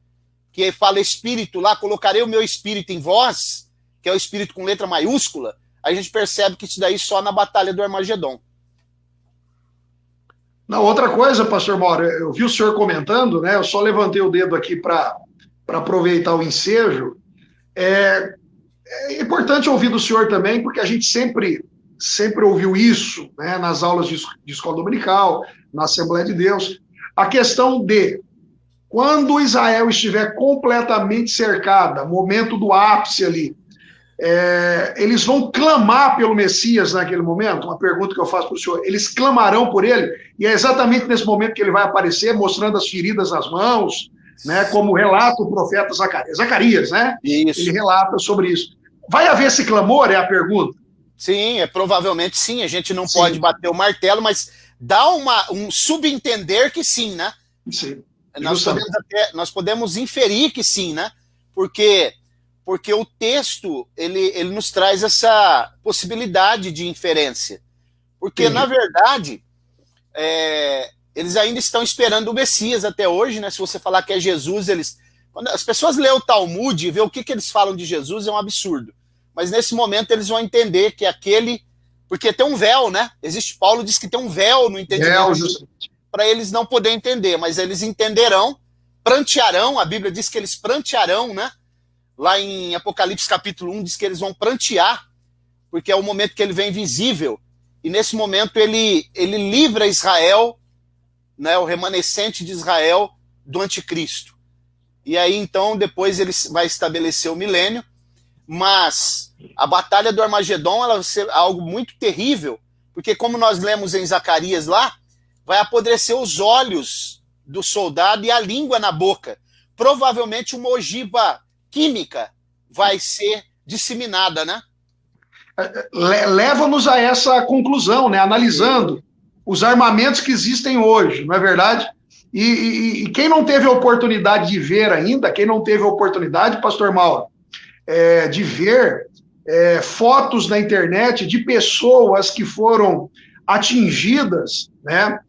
que fala espírito lá, colocarei o meu espírito em vós, que é o espírito com letra maiúscula, a gente percebe que isso daí só na batalha do Armagedon. Na outra coisa, pastor Mauro, eu vi o senhor comentando, né? Eu só levantei o dedo aqui para aproveitar o ensejo. É importante ouvir do senhor também, porque a gente sempre ouviu isso, né? Nas aulas de escola dominical, na Assembleia de Deus. A questão de quando Israel estiver completamente cercada, momento do ápice ali, eles vão clamar pelo Messias naquele momento? Uma pergunta que eu faço para o senhor. Eles clamarão por ele? E é exatamente nesse momento que ele vai aparecer, mostrando as feridas nas mãos, né, como relata o profeta Zacarias, né? Isso. Ele relata sobre isso. Vai haver esse clamor, é a pergunta? Sim, provavelmente sim. A gente não pode bater o martelo, mas dá um subentender que sim, né? Sim. Nós podemos inferir que sim, né? Porque o texto, ele nos traz essa possibilidade de inferência. Porque, na verdade, eles ainda estão esperando o Messias até hoje, né? Se você falar que é Jesus, quando as pessoas lêem o Talmud e vê o que eles falam de Jesus, é um absurdo. Mas nesse momento eles vão entender que porque tem um véu, né? Paulo diz que tem um véu no entendimento para eles não poderem entender, mas eles entenderão, prantearão, a Bíblia diz que eles prantearão, né? lá em Apocalipse capítulo 1, diz que eles vão prantear, porque é o momento que ele vem visível, e nesse momento ele livra Israel, né, o remanescente de Israel, do anticristo. E aí, então, depois ele vai estabelecer o milênio, mas a batalha do Armagedon ela vai ser algo muito terrível, porque como nós lemos em Zacarias lá, vai apodrecer os olhos do soldado e a língua na boca. Provavelmente uma ogiva química vai ser disseminada, né? Leva-nos a essa conclusão, né? Analisando os armamentos que existem hoje, não é verdade? E quem não teve a oportunidade de ver ainda, quem não teve a oportunidade, pastor Mauro, de ver fotos na internet de pessoas que foram atingidas, né,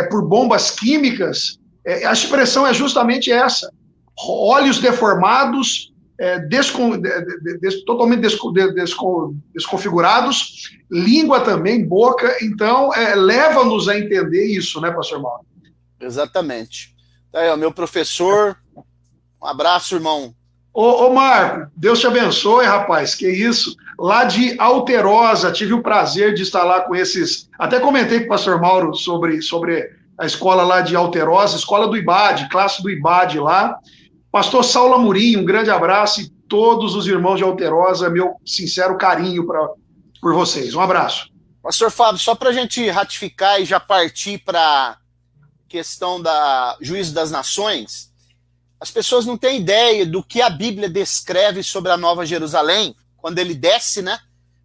por bombas químicas, a expressão é justamente essa: olhos deformados, totalmente desconfigurados, língua também, boca. Então, leva-nos a entender isso, né, pastor Mauro? Exatamente. Aí, ó, meu professor, um abraço, irmão. Ô Marco, Deus te abençoe, rapaz, que isso. Lá de Alterosa, tive o prazer de estar lá com esses... Até comentei com o pastor Mauro sobre a escola lá de Alterosa, escola do IBAD, classe do IBAD lá. Pastor Saulo Amorim, um grande abraço, e todos os irmãos de Alterosa, meu sincero carinho por vocês. Um abraço. Pastor Fábio, só para a gente ratificar e já partir para a questão da juízo das nações, as pessoas não têm ideia do que a Bíblia descreve sobre a Nova Jerusalém, quando ele desce, né?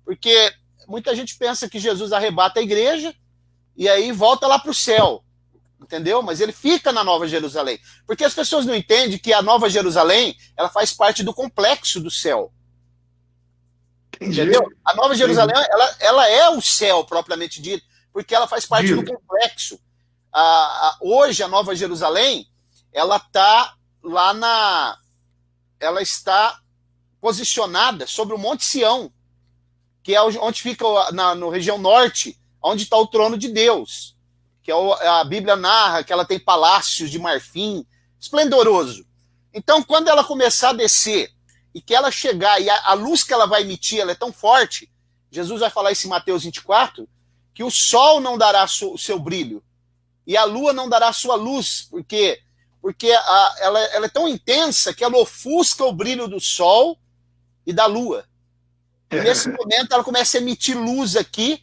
Porque muita gente pensa que Jesus arrebata a igreja e aí volta lá para o céu, entendeu? Mas ele fica na Nova Jerusalém. Porque as pessoas não entendem que a Nova Jerusalém, ela faz parte do complexo do céu. Entendeu? A Nova Jerusalém, ela é o céu, propriamente dito, porque ela faz parte do complexo. Hoje, a Nova Jerusalém, ela está lá ela está posicionada sobre o Monte Sião, que é onde fica na região norte, onde está o trono de Deus, que a Bíblia narra que ela tem palácios de marfim, esplendoroso. Então, quando ela começar a descer e que ela chegar, e a luz que ela vai emitir, ela é tão forte, Jesus vai falar isso em Mateus 24, que o sol não dará o seu brilho, e a lua não dará a sua luz, porque ela é tão intensa que ela ofusca o brilho do sol e da lua. E nesse momento ela começa a emitir luz aqui,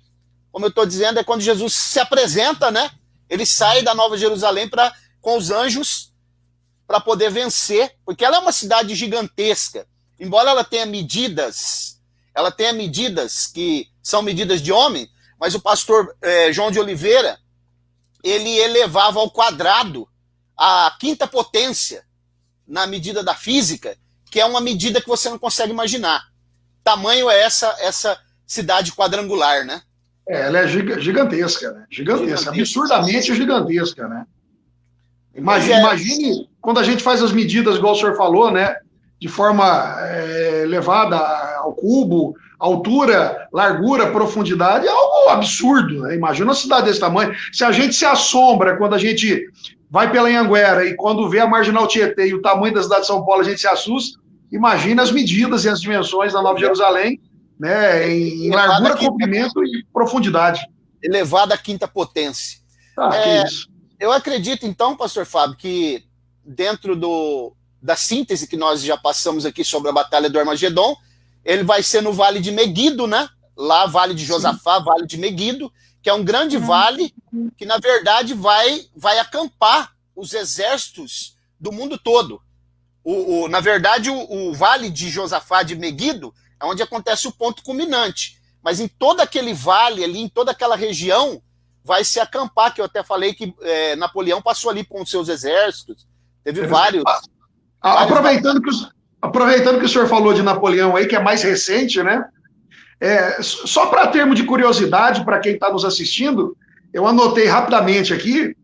como eu estou dizendo, é quando Jesus se apresenta, né? Ele sai da Nova Jerusalém com os anjos para poder vencer, porque ela é uma cidade gigantesca. Embora ela tenha medidas que são medidas de homem, mas o pastor João de Oliveira, ele elevava ao quadrado a quinta potência na medida da física, que é uma medida que você não consegue imaginar. Tamanho é essa cidade quadrangular, né? Ela é gigantesca, né? Gigantesca, absurdamente gigantesca, né? Imagine quando a gente faz as medidas, igual o senhor falou, né? De forma elevada ao cubo, altura, largura, profundidade, é algo absurdo, né? Imagina uma cidade desse tamanho. Se a gente se assombra quando a gente vai pela Anhanguera e quando vê a Marginal Tietê e o tamanho da cidade de São Paulo, a gente se assusta, imagina as medidas e as dimensões da Nova Jerusalém, né, em largura, comprimento e profundidade. Elevada à quinta potência. Que isso. Eu acredito, então, pastor Fábio, que dentro da síntese que nós já passamos aqui sobre a Batalha do Armagedon, ele vai ser no Vale de Meguido, né? Lá, Vale de Josafá, Vale de Meguido, que é um grande vale que, na verdade, vai acampar os exércitos do mundo todo. Na verdade, o Vale de Josafá de Meguido é onde acontece o ponto culminante. Mas em todo aquele vale ali, em toda aquela região, vai se acampar, que eu até falei que Napoleão passou ali com os seus exércitos. Teve vários. Aproveitando que o senhor falou de Napoleão aí, que é mais recente, né? Só para termo de curiosidade, para quem está nos assistindo, eu anotei rapidamente aqui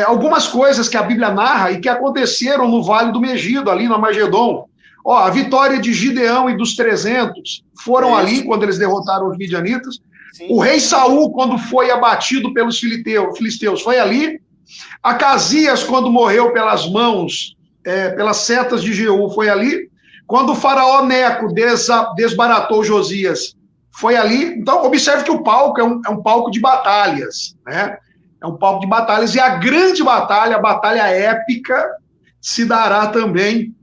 algumas coisas que a Bíblia narra e que aconteceram no Vale do Megido, ali no Armagedon. A vitória de Gideão e dos 300 foram ali, quando eles derrotaram os midianitas. Sim. O rei Saul, quando foi abatido pelos filisteus, foi ali. Acasias, quando morreu pelas mãos, pelas setas de Jeú, foi ali. Quando o faraó Neco desbaratou Josias, foi ali. Então, observe que o palco é um palco de batalhas, né? É um palco de batalhas, e a grande batalha, a batalha épica, se dará também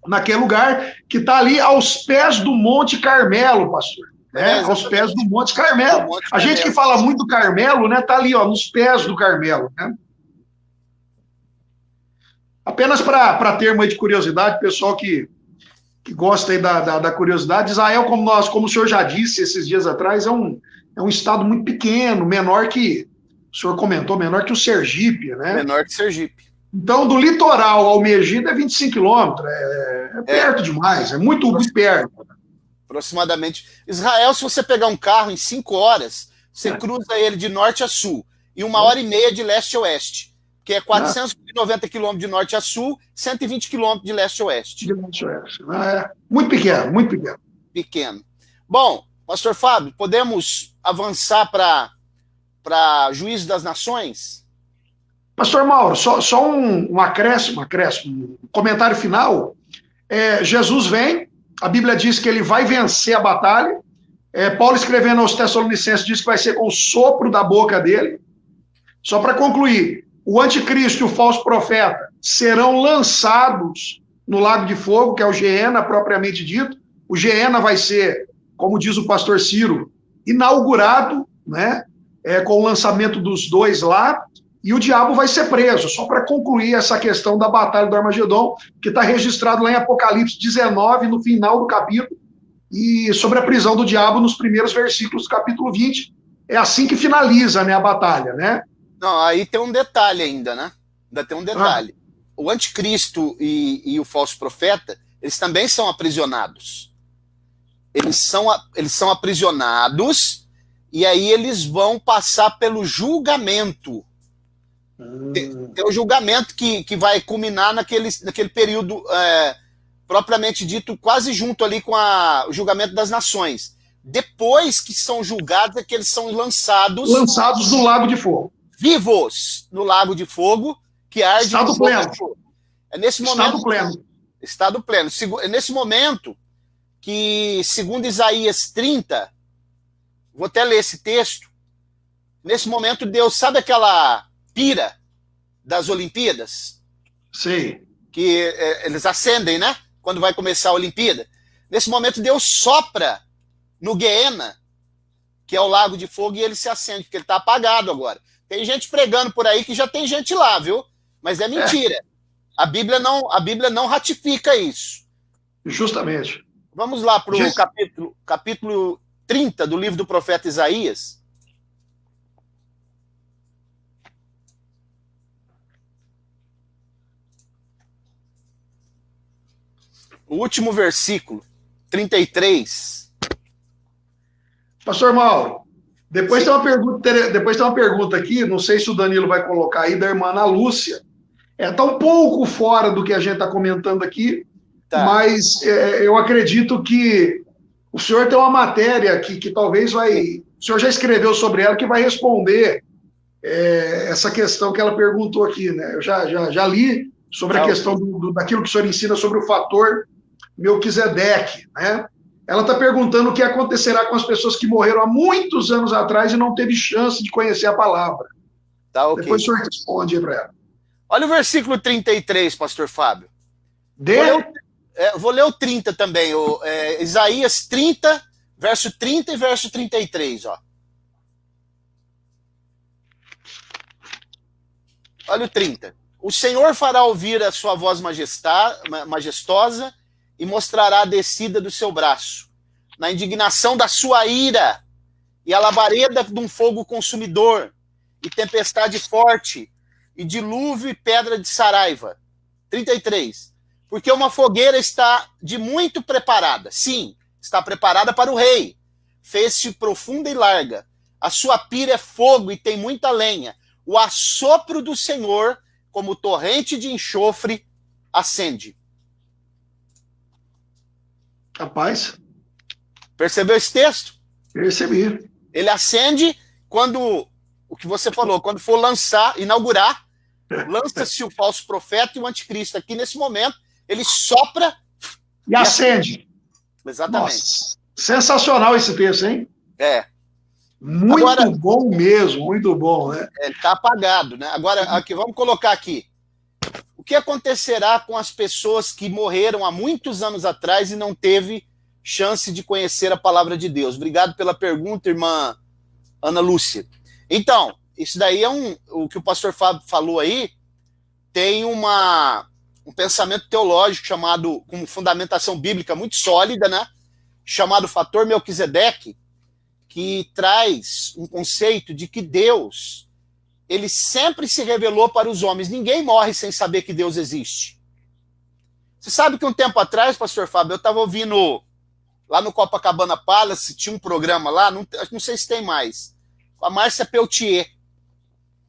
naquele lugar que está ali aos pés do Monte Carmelo, pastor. Né? Aos pés do Monte Carmelo. A gente que fala muito do Carmelo, né, está ali, ó, nos pés do Carmelo. Né? Apenas para termo aí de curiosidade, pessoal que gosta aí da curiosidade, Israel, como o senhor já disse esses dias atrás, é um estado muito pequeno, menor que, o senhor comentou, menor que o Sergipe, né? Menor que Sergipe. Então, do litoral ao Megido é 25 quilômetros, é perto demais, é muito perto. Aproximadamente. Israel, se você pegar um carro em 5 horas, você cruza ele de norte a sul, e 1h30 de leste a oeste, que é 490 quilômetros de norte a sul, 120 quilômetros de leste a oeste. De leste a oeste. Muito pequeno, muito pequeno. Pequeno. Bom, pastor Fábio, podemos avançar para Juízo das Nações? Pastor Mauro, só um acréscimo, um comentário final. Jesus vem, a Bíblia diz que ele vai vencer a batalha. Paulo, escrevendo aos Tessalonicenses, diz que vai ser com o sopro da boca dele. Só para concluir, o anticristo e o falso profeta serão lançados no lago de fogo, que é o Geena, propriamente dito. O Geena vai ser, como diz o pastor Ciro, inaugurado, né, com o lançamento dos dois lá, e o diabo vai ser preso. Só para concluir essa questão da batalha do Armagedon, que está registrado lá em Apocalipse 19, no final do capítulo, e sobre a prisão do diabo nos primeiros versículos do capítulo 20. É assim que finaliza, né, a batalha, né? Não, aí tem um detalhe ainda, né? Ainda tem um detalhe. O anticristo e o falso profeta, eles também são aprisionados. Eles são aprisionados, e aí eles vão passar pelo julgamento. Tem o julgamento que vai culminar naquele período propriamente dito, quase junto ali com o julgamento das nações. Depois que são julgados, é que eles são lançados no lago de fogo. Vivos no lago de fogo, que arde. Estado pleno. É nesse momento. Estado pleno. Estado pleno. É nesse momento que, segundo Isaías 30, vou até ler esse texto, nesse momento Deus, sabe aquela pira das Olimpíadas? Sim. Que eles acendem, né? Quando vai começar a Olimpíada. Nesse momento Deus sopra no Geena, que é o lago de fogo, e ele se acende, porque ele está apagado agora. Tem gente pregando por aí que já tem gente lá, viu? Mas é mentira. A Bíblia não ratifica isso. Justamente. Vamos lá para o capítulo 30 do livro do profeta Isaías. O último versículo, 33. Pastor Mauro, depois tem uma pergunta aqui, não sei se o Danilo vai colocar aí, da irmã Ana Lúcia. Está um pouco fora do que a gente está comentando aqui, mas eu acredito que o senhor tem uma matéria que talvez vai... O senhor já escreveu sobre ela, que vai responder essa questão que ela perguntou aqui, né? Eu já li sobre a questão daquilo que o senhor ensina sobre o fator Melquisedeque, né? Ela está perguntando o que acontecerá com as pessoas que morreram há muitos anos atrás e não teve chance de conhecer a palavra. Tá, okay. Depois o senhor responde aí para ela. Olha o versículo 33, pastor Fábio. Vou ler o 30 também, Isaías 30, verso 30 e verso 33, ó. Olha o 30. O Senhor fará ouvir a sua voz majestosa e mostrará a descida do seu braço, na indignação da sua ira, e a labareda de um fogo consumidor, e tempestade forte, e dilúvio e pedra de saraiva. 33. Porque uma fogueira está de muito preparada. Sim, está preparada para o rei. Fez-se profunda e larga. A sua pira é fogo e tem muita lenha. O assopro do Senhor, como torrente de enxofre, acende. Rapaz. Percebeu esse texto? Percebi. Ele acende quando, o que você falou, quando for inaugurar, lança-se o falso profeta e o anticristo. Aqui nesse momento, ele sopra e acende. Exatamente. Nossa, sensacional esse texto, hein? Muito Agora, bom mesmo, muito bom, né? Ele está apagado, né? Agora, aqui, vamos colocar aqui. O que acontecerá com as pessoas que morreram há muitos anos atrás e não teve chance de conhecer a palavra de Deus? Obrigado pela pergunta, irmã Ana Lúcia. Então, isso daí é o que o pastor Fábio falou aí, tem um pensamento teológico chamado, com fundamentação bíblica muito sólida, né? Chamado fator Melquisedeque, que traz um conceito de que Deus, ele sempre se revelou para os homens. Ninguém morre sem saber que Deus existe. Você sabe que um tempo atrás, pastor Fábio, eu estava ouvindo lá no Copacabana Palace, tinha um programa lá, não sei se tem mais, com a Márcia Peltier.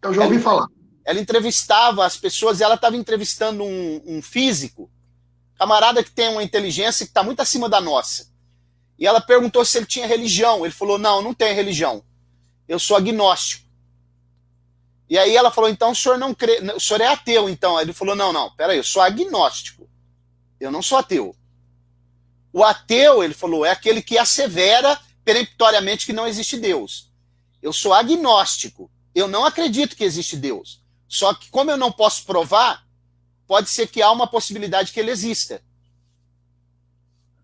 Eu já ouvi falar. Ela entrevistava as pessoas e ela estava entrevistando um físico, camarada que tem uma inteligência que está muito acima da nossa. E ela perguntou se ele tinha religião. Ele falou, não tenho religião. Eu sou agnóstico. E aí ela falou, então o senhor não crê, o senhor é ateu, então. Aí ele falou, não, peraí, eu sou agnóstico. Eu não sou ateu. O ateu, ele falou, é aquele que assevera peremptoriamente que não existe Deus. Eu sou agnóstico. Eu não acredito que existe Deus. Só que como eu não posso provar, pode ser que há uma possibilidade que ele exista.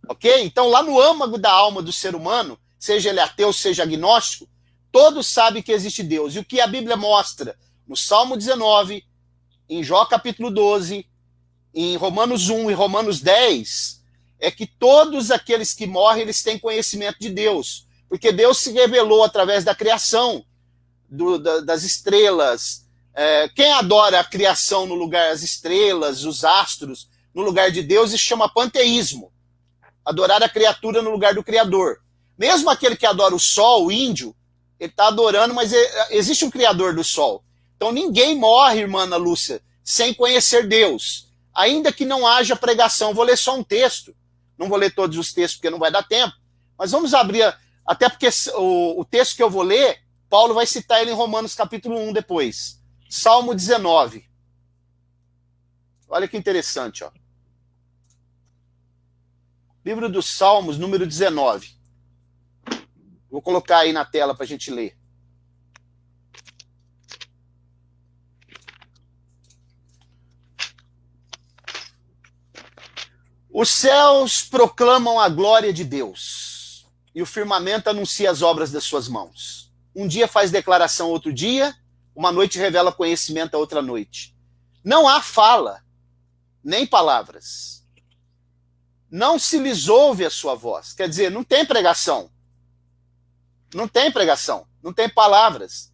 Ok? Então, lá no âmago da alma do ser humano, seja ele ateu, seja agnóstico, todos sabem que existe Deus. E o que a Bíblia mostra no Salmo 19, em Jó capítulo 12, em Romanos 1 e Romanos 10, é que todos aqueles que morrem, eles têm conhecimento de Deus. Porque Deus se revelou através da criação, das estrelas. Quem adora a criação no lugar, as estrelas, os astros, no lugar de Deus, isso chama panteísmo. Adorar a criatura no lugar do Criador. Mesmo aquele que adora o sol, o índio, ele está adorando, mas existe um Criador do sol. Então ninguém morre, irmã Ana Lúcia, sem conhecer Deus. Ainda que não haja pregação. Vou ler só um texto. Não vou ler todos os textos porque não vai dar tempo. Mas vamos abrir, até porque o texto que eu vou ler, Paulo vai citar ele em Romanos capítulo 1 depois. Salmo 19. Olha que interessante, ó. Livro dos Salmos, número 19. Vou colocar aí na tela para a gente ler. Os céus proclamam a glória de Deus, e o firmamento anuncia as obras das suas mãos. Um dia faz declaração outro dia, uma noite revela conhecimento a outra noite. Não há fala, nem palavras. Não se lhes ouve a sua voz. Quer dizer, não tem pregação. Não tem pregação. Não tem palavras.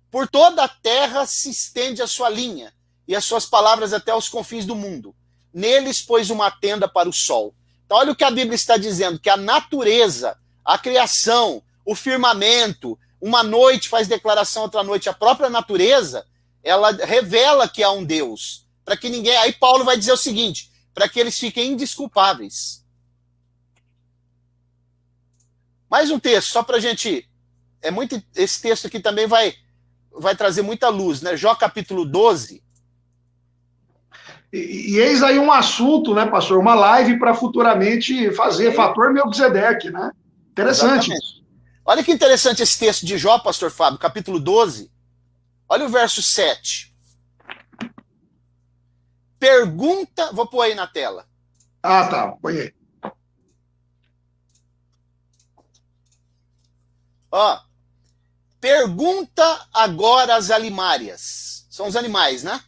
Por toda a terra se estende a sua linha, e as suas palavras até os confins do mundo. Neles pôs uma tenda para o sol. Então olha o que a Bíblia está dizendo, que a natureza, a criação, o firmamento, uma noite faz declaração, outra noite, a própria natureza, ela revela que há um Deus. Para que ninguém... Aí Paulo vai dizer o seguinte, para que eles fiquem indesculpáveis. Mais um texto, só para a gente... Esse texto aqui também vai trazer muita luz, né? Jó capítulo 12. E eis aí um assunto, né, pastor? Uma live para futuramente fazer, fator Melquisedeque, né? Interessante. Exatamente. Olha que interessante esse texto de Jó, pastor Fábio, capítulo 12. Olha o verso 7. Pergunta... Vou pôr aí na tela. Ah, tá. Põe aí. Ó. Pergunta agora às alimárias. São os animais, né?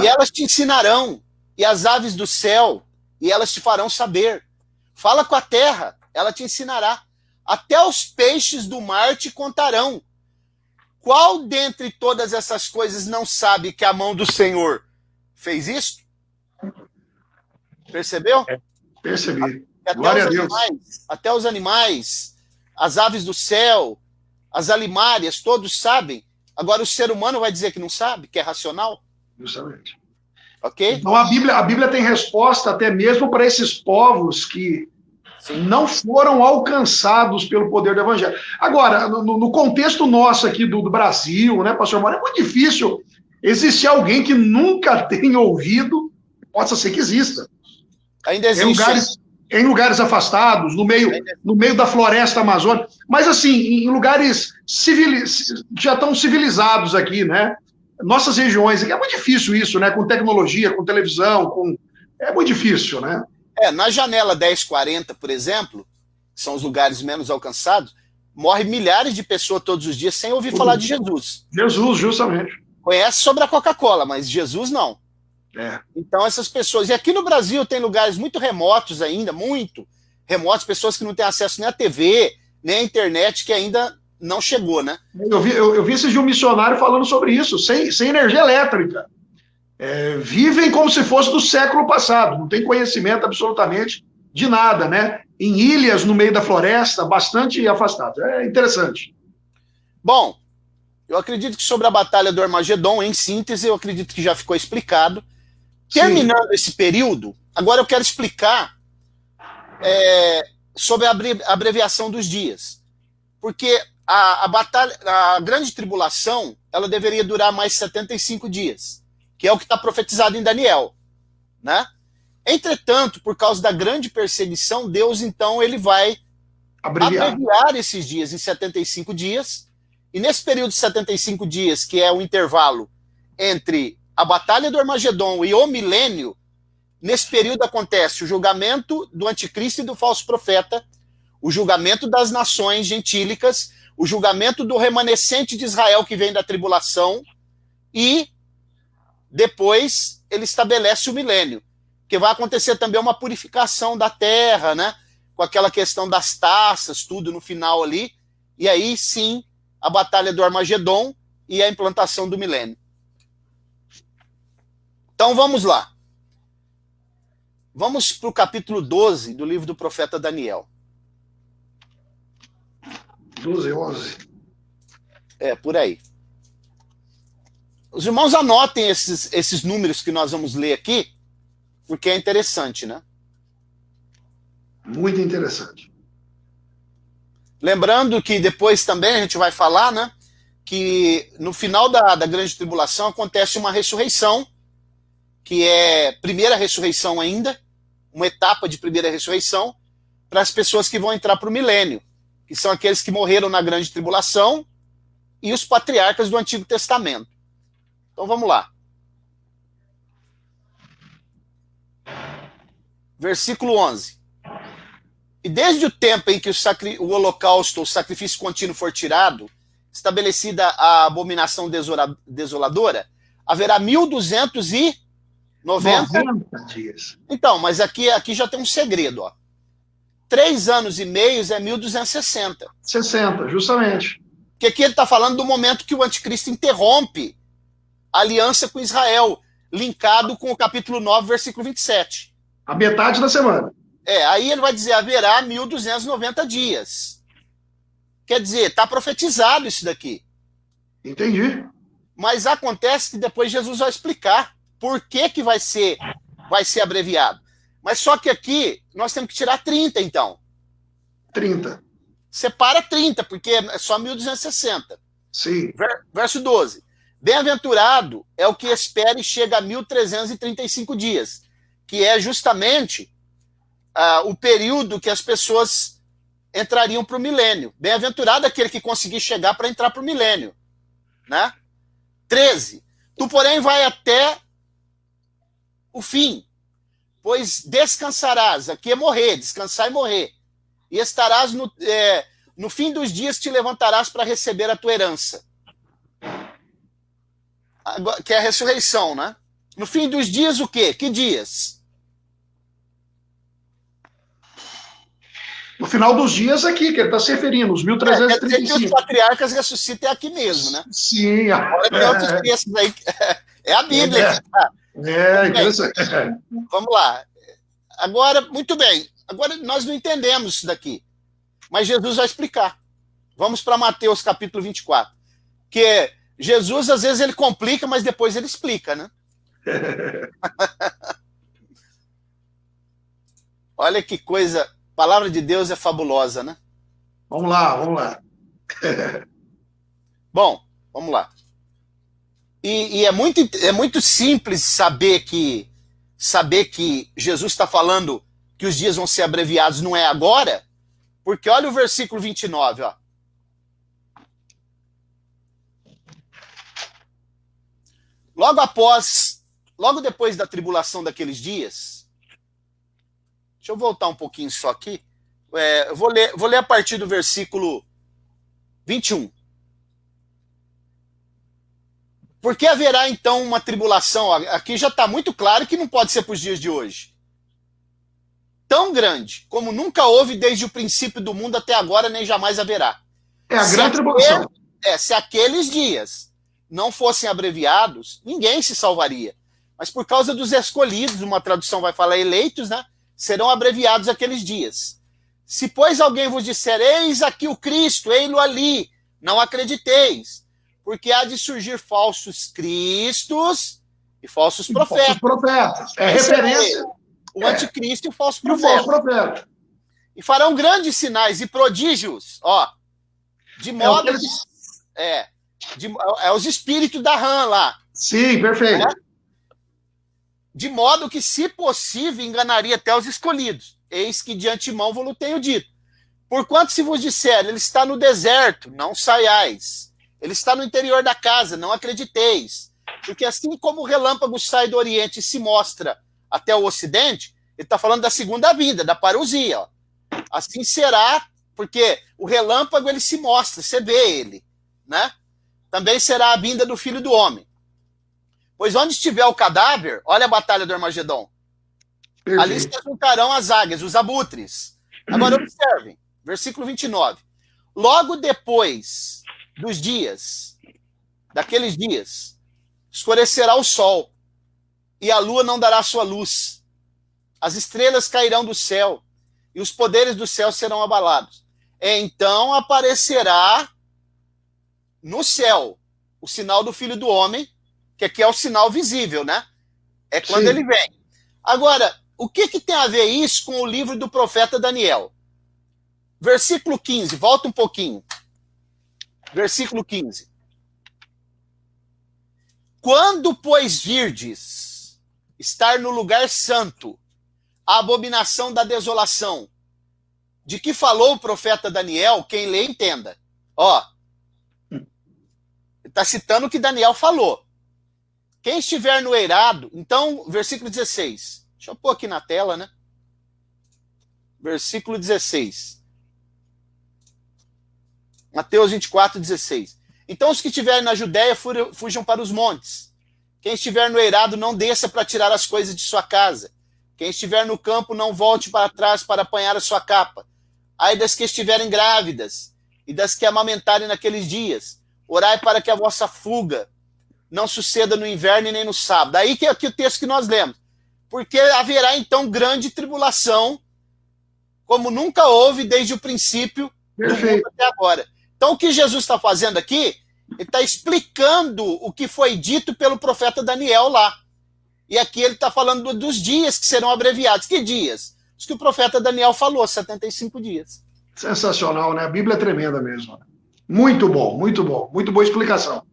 E elas te ensinarão, e as aves do céu, e elas te farão saber. Fala com a terra, ela te ensinará. Até os peixes do mar te contarão. Qual dentre todas essas coisas não sabe que a mão do Senhor fez isso? Percebeu? Percebi. Glória a Deus. Até os animais, as aves do céu, as alimárias, todos sabem. Agora o ser humano vai dizer que não sabe, que é racional? Justamente. Ok? Então a Bíblia tem resposta até mesmo para esses povos que não foram alcançados pelo poder do Evangelho. Agora, no contexto nosso aqui do Brasil, né, pastor Mauro, é muito difícil existir alguém que nunca tenha ouvido, possa ser que exista. Ainda existe. Em lugares afastados, no meio da floresta amazônica, mas assim, em lugares já estão civilizados aqui, né? Nossas regiões, aqui é muito difícil isso, né? Com tecnologia, com televisão, é muito difícil, né? Na janela 1040, por exemplo, que são os lugares menos alcançados, morre milhares de pessoas todos os dias sem ouvir falar de Jesus. Jesus, justamente. Conhece sobre a Coca-Cola, mas Jesus não. Então essas pessoas... E aqui no Brasil tem lugares muito remotos ainda, muito remotos, pessoas que não têm acesso nem à TV, nem à internet, que ainda não chegou, né? Eu vi esse de um missionário falando sobre isso, sem energia elétrica. Vivem como se fosse do século passado, não tem conhecimento absolutamente de nada, né? Em ilhas, no meio da floresta, bastante afastados. É interessante. Bom, eu acredito que sobre a Batalha do Armagedon, em síntese, eu acredito que já ficou explicado. Terminando esse período, agora eu quero explicar sobre a abreviação dos dias. Porque a grande tribulação, ela deveria durar mais 75 dias, que é o que está profetizado em Daniel, né? Entretanto, por causa da grande perseguição, Deus, então, ele vai abreviar esses dias em 75 dias, e nesse período de 75 dias, que é o intervalo entre a Batalha do Armagedon e o milênio, nesse período acontece o julgamento do anticristo e do falso profeta, o julgamento das nações gentílicas, o julgamento do remanescente de Israel que vem da tribulação, e depois ele estabelece o milênio, que vai acontecer também uma purificação da terra, né? Com aquela questão das taças, tudo no final ali, e aí sim a Batalha do Armagedon e a implantação do milênio. Então vamos lá. Vamos para o capítulo 12 do livro do profeta Daniel. 12, 11. Por aí. Os irmãos anotem esses números que nós vamos ler aqui, porque é interessante, né? Muito interessante. Lembrando que depois também a gente vai falar, né? Que no final da grande tribulação acontece uma ressurreição, que é primeira ressurreição ainda, uma etapa de primeira ressurreição, para as pessoas que vão entrar para o milênio, que são aqueles que morreram na grande tribulação e os patriarcas do Antigo Testamento. Então vamos lá. Versículo 11. E desde o tempo em que o holocausto, o sacrifício contínuo for tirado, estabelecida a abominação desoladora, haverá 1290 dias. Então, mas aqui já tem um segredo, ó. 3 anos e meio é 1260. 60, justamente. Porque aqui ele está falando do momento que o anticristo interrompe a aliança com Israel, linkado com o capítulo 9, versículo 27. A metade da semana. Aí ele vai dizer, haverá 1290 dias. Quer dizer, está profetizado isso daqui. Entendi. Mas acontece que depois Jesus vai explicar por que vai ser abreviado. Mas só que aqui nós temos que tirar 30, então. 30. Separa 30, porque é só 1260. Sim. Verso 12. Bem-aventurado é o que espera e chega a 1335 dias, que é justamente o período que as pessoas entrariam para o milênio. Bem-aventurado é aquele que conseguir chegar para entrar para o milênio. Né? 13. Tu, porém, vai até o fim, pois descansarás, aqui é morrer, descansar e morrer, e estarás no fim dos dias, te levantarás para receber a tua herança. Agora, que é a ressurreição, né? No fim dos dias, o quê? Que dias? No final dos dias aqui, que ele está se referindo, os 1335. Quer dizer que os patriarcas ressuscitam aqui mesmo, né? Sim. Olha que outros textos aí. É a Bíblia. Interessante. Vamos lá. Agora, muito bem. Agora nós não entendemos isso daqui. Mas Jesus vai explicar. Vamos para Mateus capítulo 24. Que Jesus, às vezes, ele complica, mas depois ele explica, né? Olha que coisa. A palavra de Deus é fabulosa, né? Vamos lá. Bom, vamos lá. E é muito simples saber que Jesus está falando que os dias vão ser abreviados não é agora, porque olha o versículo 29, ó. Logo depois da tribulação daqueles dias, deixa eu voltar um pouquinho só aqui, eu vou ler a partir do versículo 21. Porque haverá então uma tribulação, aqui já está muito claro que não pode ser para os dias de hoje, tão grande como nunca houve desde o princípio do mundo até agora, nem jamais haverá. É a grande tribulação. Se aqueles dias não fossem abreviados, ninguém se salvaria. Mas por causa dos escolhidos, uma tradução vai falar eleitos, né? Serão abreviados aqueles dias. Se, pois, alguém vos disser, eis aqui o Cristo, ei-lo ali, não acrediteis, porque há de surgir falsos cristos e falsos profetas. Falsos profetas. É referência. O anticristo e o falso profeta. E o falso profeta. E farão grandes sinais e prodígios, ó, de modo os espíritos da rã lá. Sim, perfeito. Né? De modo que, se possível, enganaria até os escolhidos. Eis que de antemão vos tenho dito. Porquanto se vos disser, ele está no deserto, não saiais. Ele está no interior da casa, não acrediteis. Porque assim como o relâmpago sai do oriente e se mostra até o ocidente, ele está falando da segunda vinda, da parousia. Ó. Assim será, porque o relâmpago ele se mostra, você vê ele. Né? Também será a vinda do Filho do Homem. Pois onde estiver o cadáver, olha a batalha do Armagedon. Perfeito. Ali se juntarão as águias, os abutres. Agora observem, versículo 29. Logo depois dos dias, daqueles dias, escurecerá o sol, e a lua não dará sua luz. As estrelas cairão do céu, e os poderes do céu serão abalados. Então aparecerá no céu o sinal do Filho do Homem, que aqui é o sinal visível, né? É quando ele vem. Agora, o que tem a ver isso com o livro do profeta Daniel? Versículo 15, volta um pouquinho. Versículo 15. Quando, pois, virdes estar no lugar santo, a abominação da desolação, de que falou o profeta Daniel, quem lê entenda. Ó, ele está citando o que Daniel falou. Quem estiver no eirado, então, versículo 16. Deixa eu pôr aqui na tela, né? Versículo 16. Mateus 24, 16. Então os que estiverem na Judéia fujam para os montes. Quem estiver no eirado não desça para tirar as coisas de sua casa. Quem estiver no campo não volte para trás para apanhar a sua capa. Ai das que estiverem grávidas e das que amamentarem naqueles dias. Orai para que a vossa fuga não suceda no inverno e nem no sábado. Aí que é aqui o texto que nós lemos. Porque haverá então grande tribulação, como nunca houve desde o princípio do mundo até agora. Então o que Jesus está fazendo aqui, ele está explicando o que foi dito pelo profeta Daniel lá. E aqui ele está falando dos dias que serão abreviados. Que dias? Os que o profeta Daniel falou, 75 dias. Sensacional, né? A Bíblia é tremenda mesmo. Muito bom, muito bom. Muito boa explicação.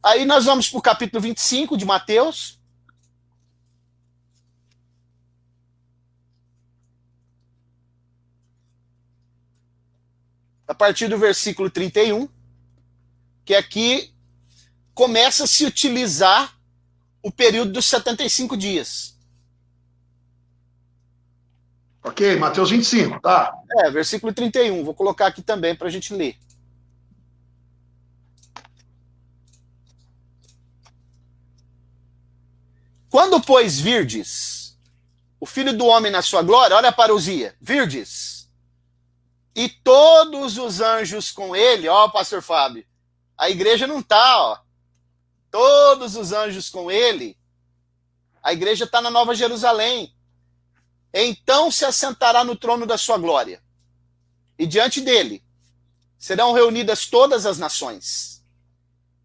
Aí nós vamos para o capítulo 25 de Mateus. A partir do versículo 31, que aqui começa a se utilizar o período dos 75 dias. Ok, Mateus 25, tá? Versículo 31. Vou colocar aqui também para a gente ler. Quando, pois, virdes o Filho do Homem na sua glória, olha a parousia, virdes, e todos os anjos com ele, ó, pastor Fábio, a igreja não está, ó, todos os anjos com ele, a igreja está na Nova Jerusalém, então se assentará no trono da sua glória, e diante dele serão reunidas todas as nações,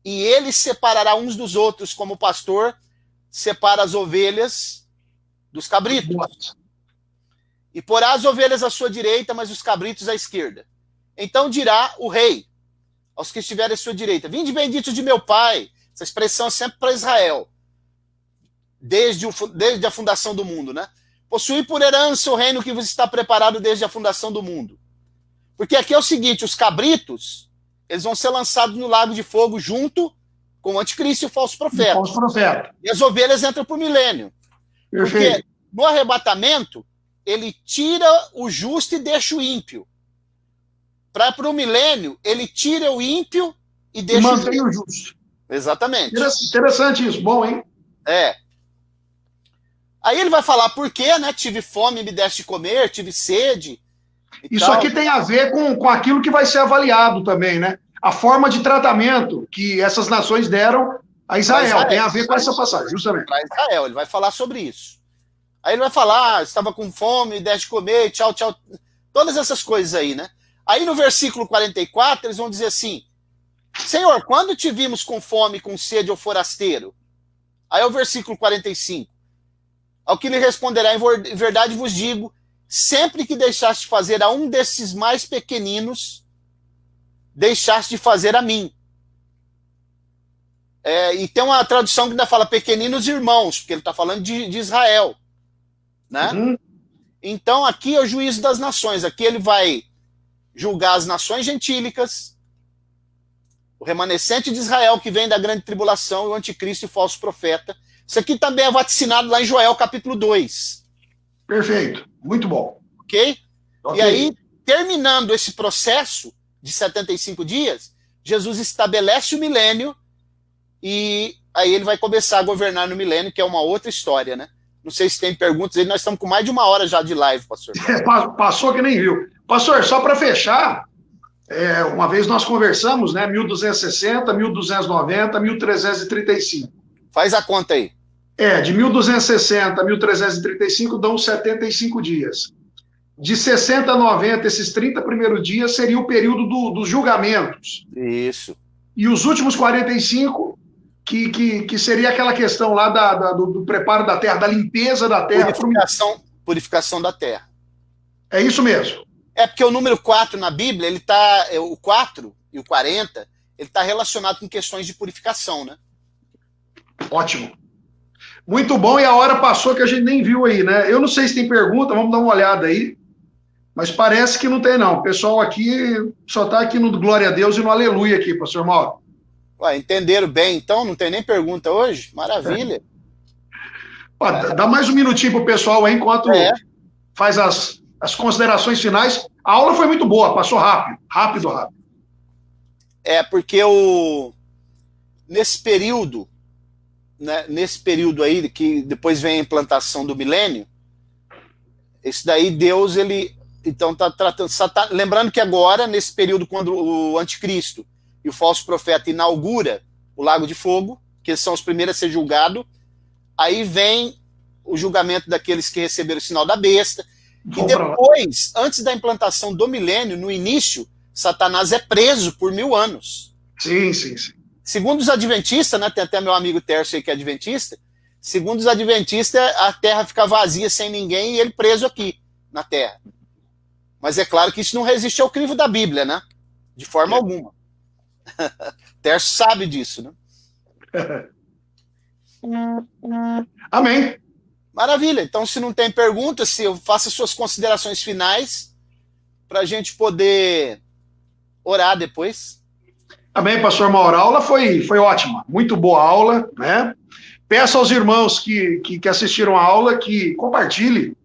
e ele separará uns dos outros, como o pastor separa as ovelhas dos cabritos. E porá as ovelhas à sua direita, mas os cabritos à esquerda. Então dirá o rei aos que estiverem à sua direita: vinde benditos de meu pai. Essa expressão é sempre para Israel, desde a fundação do mundo, né? Possuir por herança o reino que vos está preparado desde a fundação do mundo. Porque aqui é o seguinte, os cabritos, eles vão ser lançados no lago de fogo junto com o anticristo e o falso profeta. Falso profeta. E as ovelhas entram por milênio. Perfeito. Porque no arrebatamento, ele tira o justo e deixa o ímpio. Para o milênio, ele tira o ímpio e deixa mantém o justo. Exatamente. Interessante isso, bom, hein? Aí ele vai falar por quê, né? Tive fome, me deste de comer, tive sede. Isso aqui tem a ver com aquilo que vai ser avaliado também, né? A forma de tratamento que essas nações deram a Israel. Tem a ver com essa passagem, justamente. Para Israel, ele vai falar sobre isso. Aí ele vai falar, estava com fome, me deste de comer, tchau, tchau. Todas essas coisas aí, né? Aí no versículo 44, eles vão dizer assim, Senhor, quando te vimos com fome, com sede ou forasteiro? Aí é o versículo 45. Ao que lhe responderá, em verdade vos digo, sempre que deixaste de fazer a um desses mais pequeninos, deixaste de fazer a mim. E tem uma tradução que ainda fala pequeninos irmãos, porque ele está falando de Israel. Né? Uhum. Então aqui é o juízo das nações. Aqui ele vai julgar as nações gentílicas, o remanescente de Israel que vem da grande tribulação, o anticristo e o falso profeta. Isso aqui também é vaticinado lá em Joel, capítulo 2. Perfeito, muito bom. Ok? E aí, terminando esse processo de 75 dias, Jesus estabelece o milênio e aí ele vai começar a governar no milênio, que é uma outra história, né? Não sei se tem perguntas aí, nós estamos com mais de 1 hora já de live, pastor. Passou que nem viu. Pastor, só para fechar, uma vez nós conversamos, né? 1260, 1290, 1335. Faz a conta aí. De 1260 a 1335 dão 75 dias. De 60 a 90, esses 30 primeiros dias seria o período dos julgamentos. Isso. E os últimos 45, que seria aquela questão lá do preparo da terra, da limpeza da terra. Purificação da terra. É isso mesmo. Porque o número 4 na Bíblia, ele tá, o 4 e o 40, ele está relacionado com questões de purificação, né? Ótimo. Muito bom, e a hora passou que a gente nem viu aí, né? Eu não sei se tem pergunta, vamos dar uma olhada aí. Mas parece que não tem, não. O pessoal aqui só está aqui no glória a Deus e no aleluia aqui, pastor Mauro. Entenderam bem, então? Não tem nem pergunta hoje? Maravilha. Dá mais um minutinho para o pessoal aí, enquanto faz as considerações finais. A aula foi muito boa, passou rápido. Rápido. Porque nesse período, né, aí, que depois vem a implantação do milênio, esse daí Deus, ele então está tratando, lembrando que agora, nesse período, quando o anticristo e o falso profeta inaugura o lago de fogo, que eles são os primeiros a ser julgados, aí vem o julgamento daqueles que receberam o sinal da besta, e depois, antes da implantação do milênio, no início, Satanás é preso por 1000 anos. Sim. Segundo os adventistas, né, tem até meu amigo Tércio aí que é adventista, segundo os adventistas, a terra fica vazia sem ninguém e ele preso aqui na terra. Mas é claro que isso não resiste ao crivo da Bíblia, né? De forma alguma. Tércio sabe disso, né? Amém. Maravilha. Então, se não tem pergunta, se eu faço as suas considerações finais para a gente poder orar depois. Amém, pastor Mauro. A aula foi ótima. Muito boa aula, né? Peço aos irmãos que assistiram a aula que compartilhe,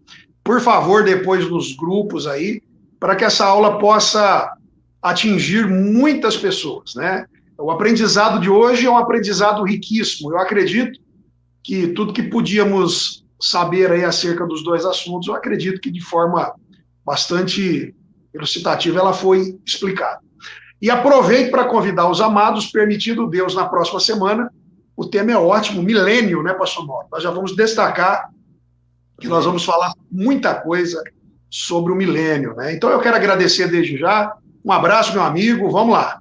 por favor, depois nos grupos aí, para que essa aula possa atingir muitas pessoas, né? O aprendizado de hoje é um aprendizado riquíssimo. Eu acredito que tudo que podíamos saber aí acerca dos dois assuntos, eu acredito que de forma bastante elucidativa ela foi explicada. E aproveito para convidar os amados, permitido Deus, na próxima semana. O tema é ótimo, milênio, né, pastor Mauro? Nós já vamos destacar que nós vamos falar muita coisa sobre o milênio, né? Então eu quero agradecer desde já. Um abraço, meu amigo. Vamos lá.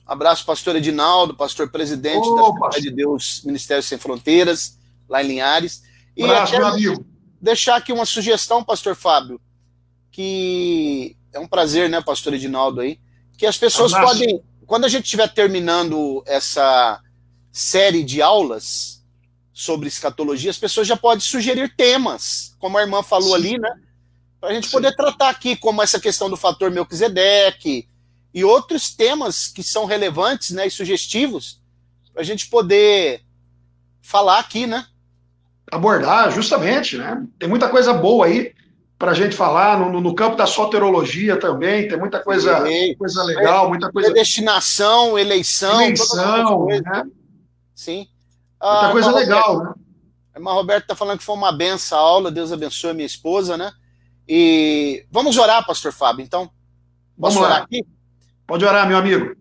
Abraço, pastor Edinaldo, pastor presidente da Assembleia de Deus, Ministério Sem Fronteiras, lá em Linhares. E abraço, meu amigo. Deixar aqui uma sugestão, pastor Fábio, que é um prazer, né, pastor Edinaldo aí, que as pessoas podem, quando a gente estiver terminando essa série de aulas sobre escatologia, as pessoas já podem sugerir temas, como a irmã falou ali, né? Para a gente poder tratar aqui, como essa questão do fator Melquisedeque e outros temas que são relevantes, né, e sugestivos, para a gente poder falar aqui, né? Abordar, justamente, né? Tem muita coisa boa aí para a gente falar no campo da soterologia também, tem muita coisa, coisa legal, muita coisa... Predestinação, eleição, todas essas coisas, né? Sim. Muita coisa legal, né? A irmã Roberta está falando que foi uma benção a aula, Deus abençoe a minha esposa, né? E vamos orar, pastor Fábio, então? Posso orar aqui? Pode orar, meu amigo.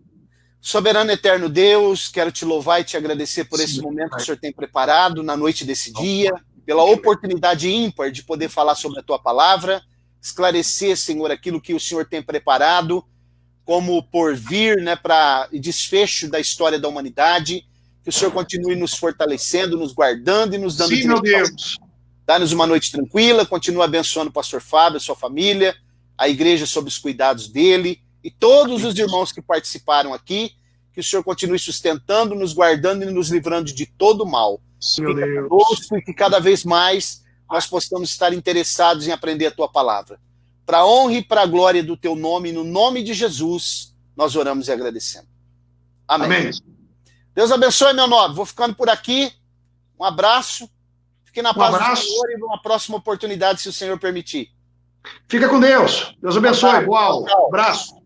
Soberano eterno Deus, quero te louvar e te agradecer por esse momento que o Senhor tem preparado na noite desse dia, pela oportunidade ímpar de poder falar sobre a tua palavra, esclarecer, Senhor, aquilo que o Senhor tem preparado como porvir, né, para desfecho da história da humanidade. Que o Senhor continue nos fortalecendo, nos guardando e nos dando direção. Meu Deus. Dá-nos uma noite tranquila, continua abençoando o pastor Fábio, a sua família, a igreja sob os cuidados dele e todos os irmãos que participaram aqui, que o Senhor continue sustentando, nos guardando e nos livrando de todo mal. Meu Deus. Conosco e que cada vez mais nós possamos estar interessados em aprender a tua palavra. Para a honra e para a glória do teu nome, no nome de Jesus, nós oramos e agradecemos. Amém. Amém. Deus abençoe, meu nobre. Vou ficando por aqui. Um abraço. Fique na paz do Senhor e numa próxima oportunidade, se o Senhor permitir. Fica com Deus. Deus abençoe. Boa aula. Abraço.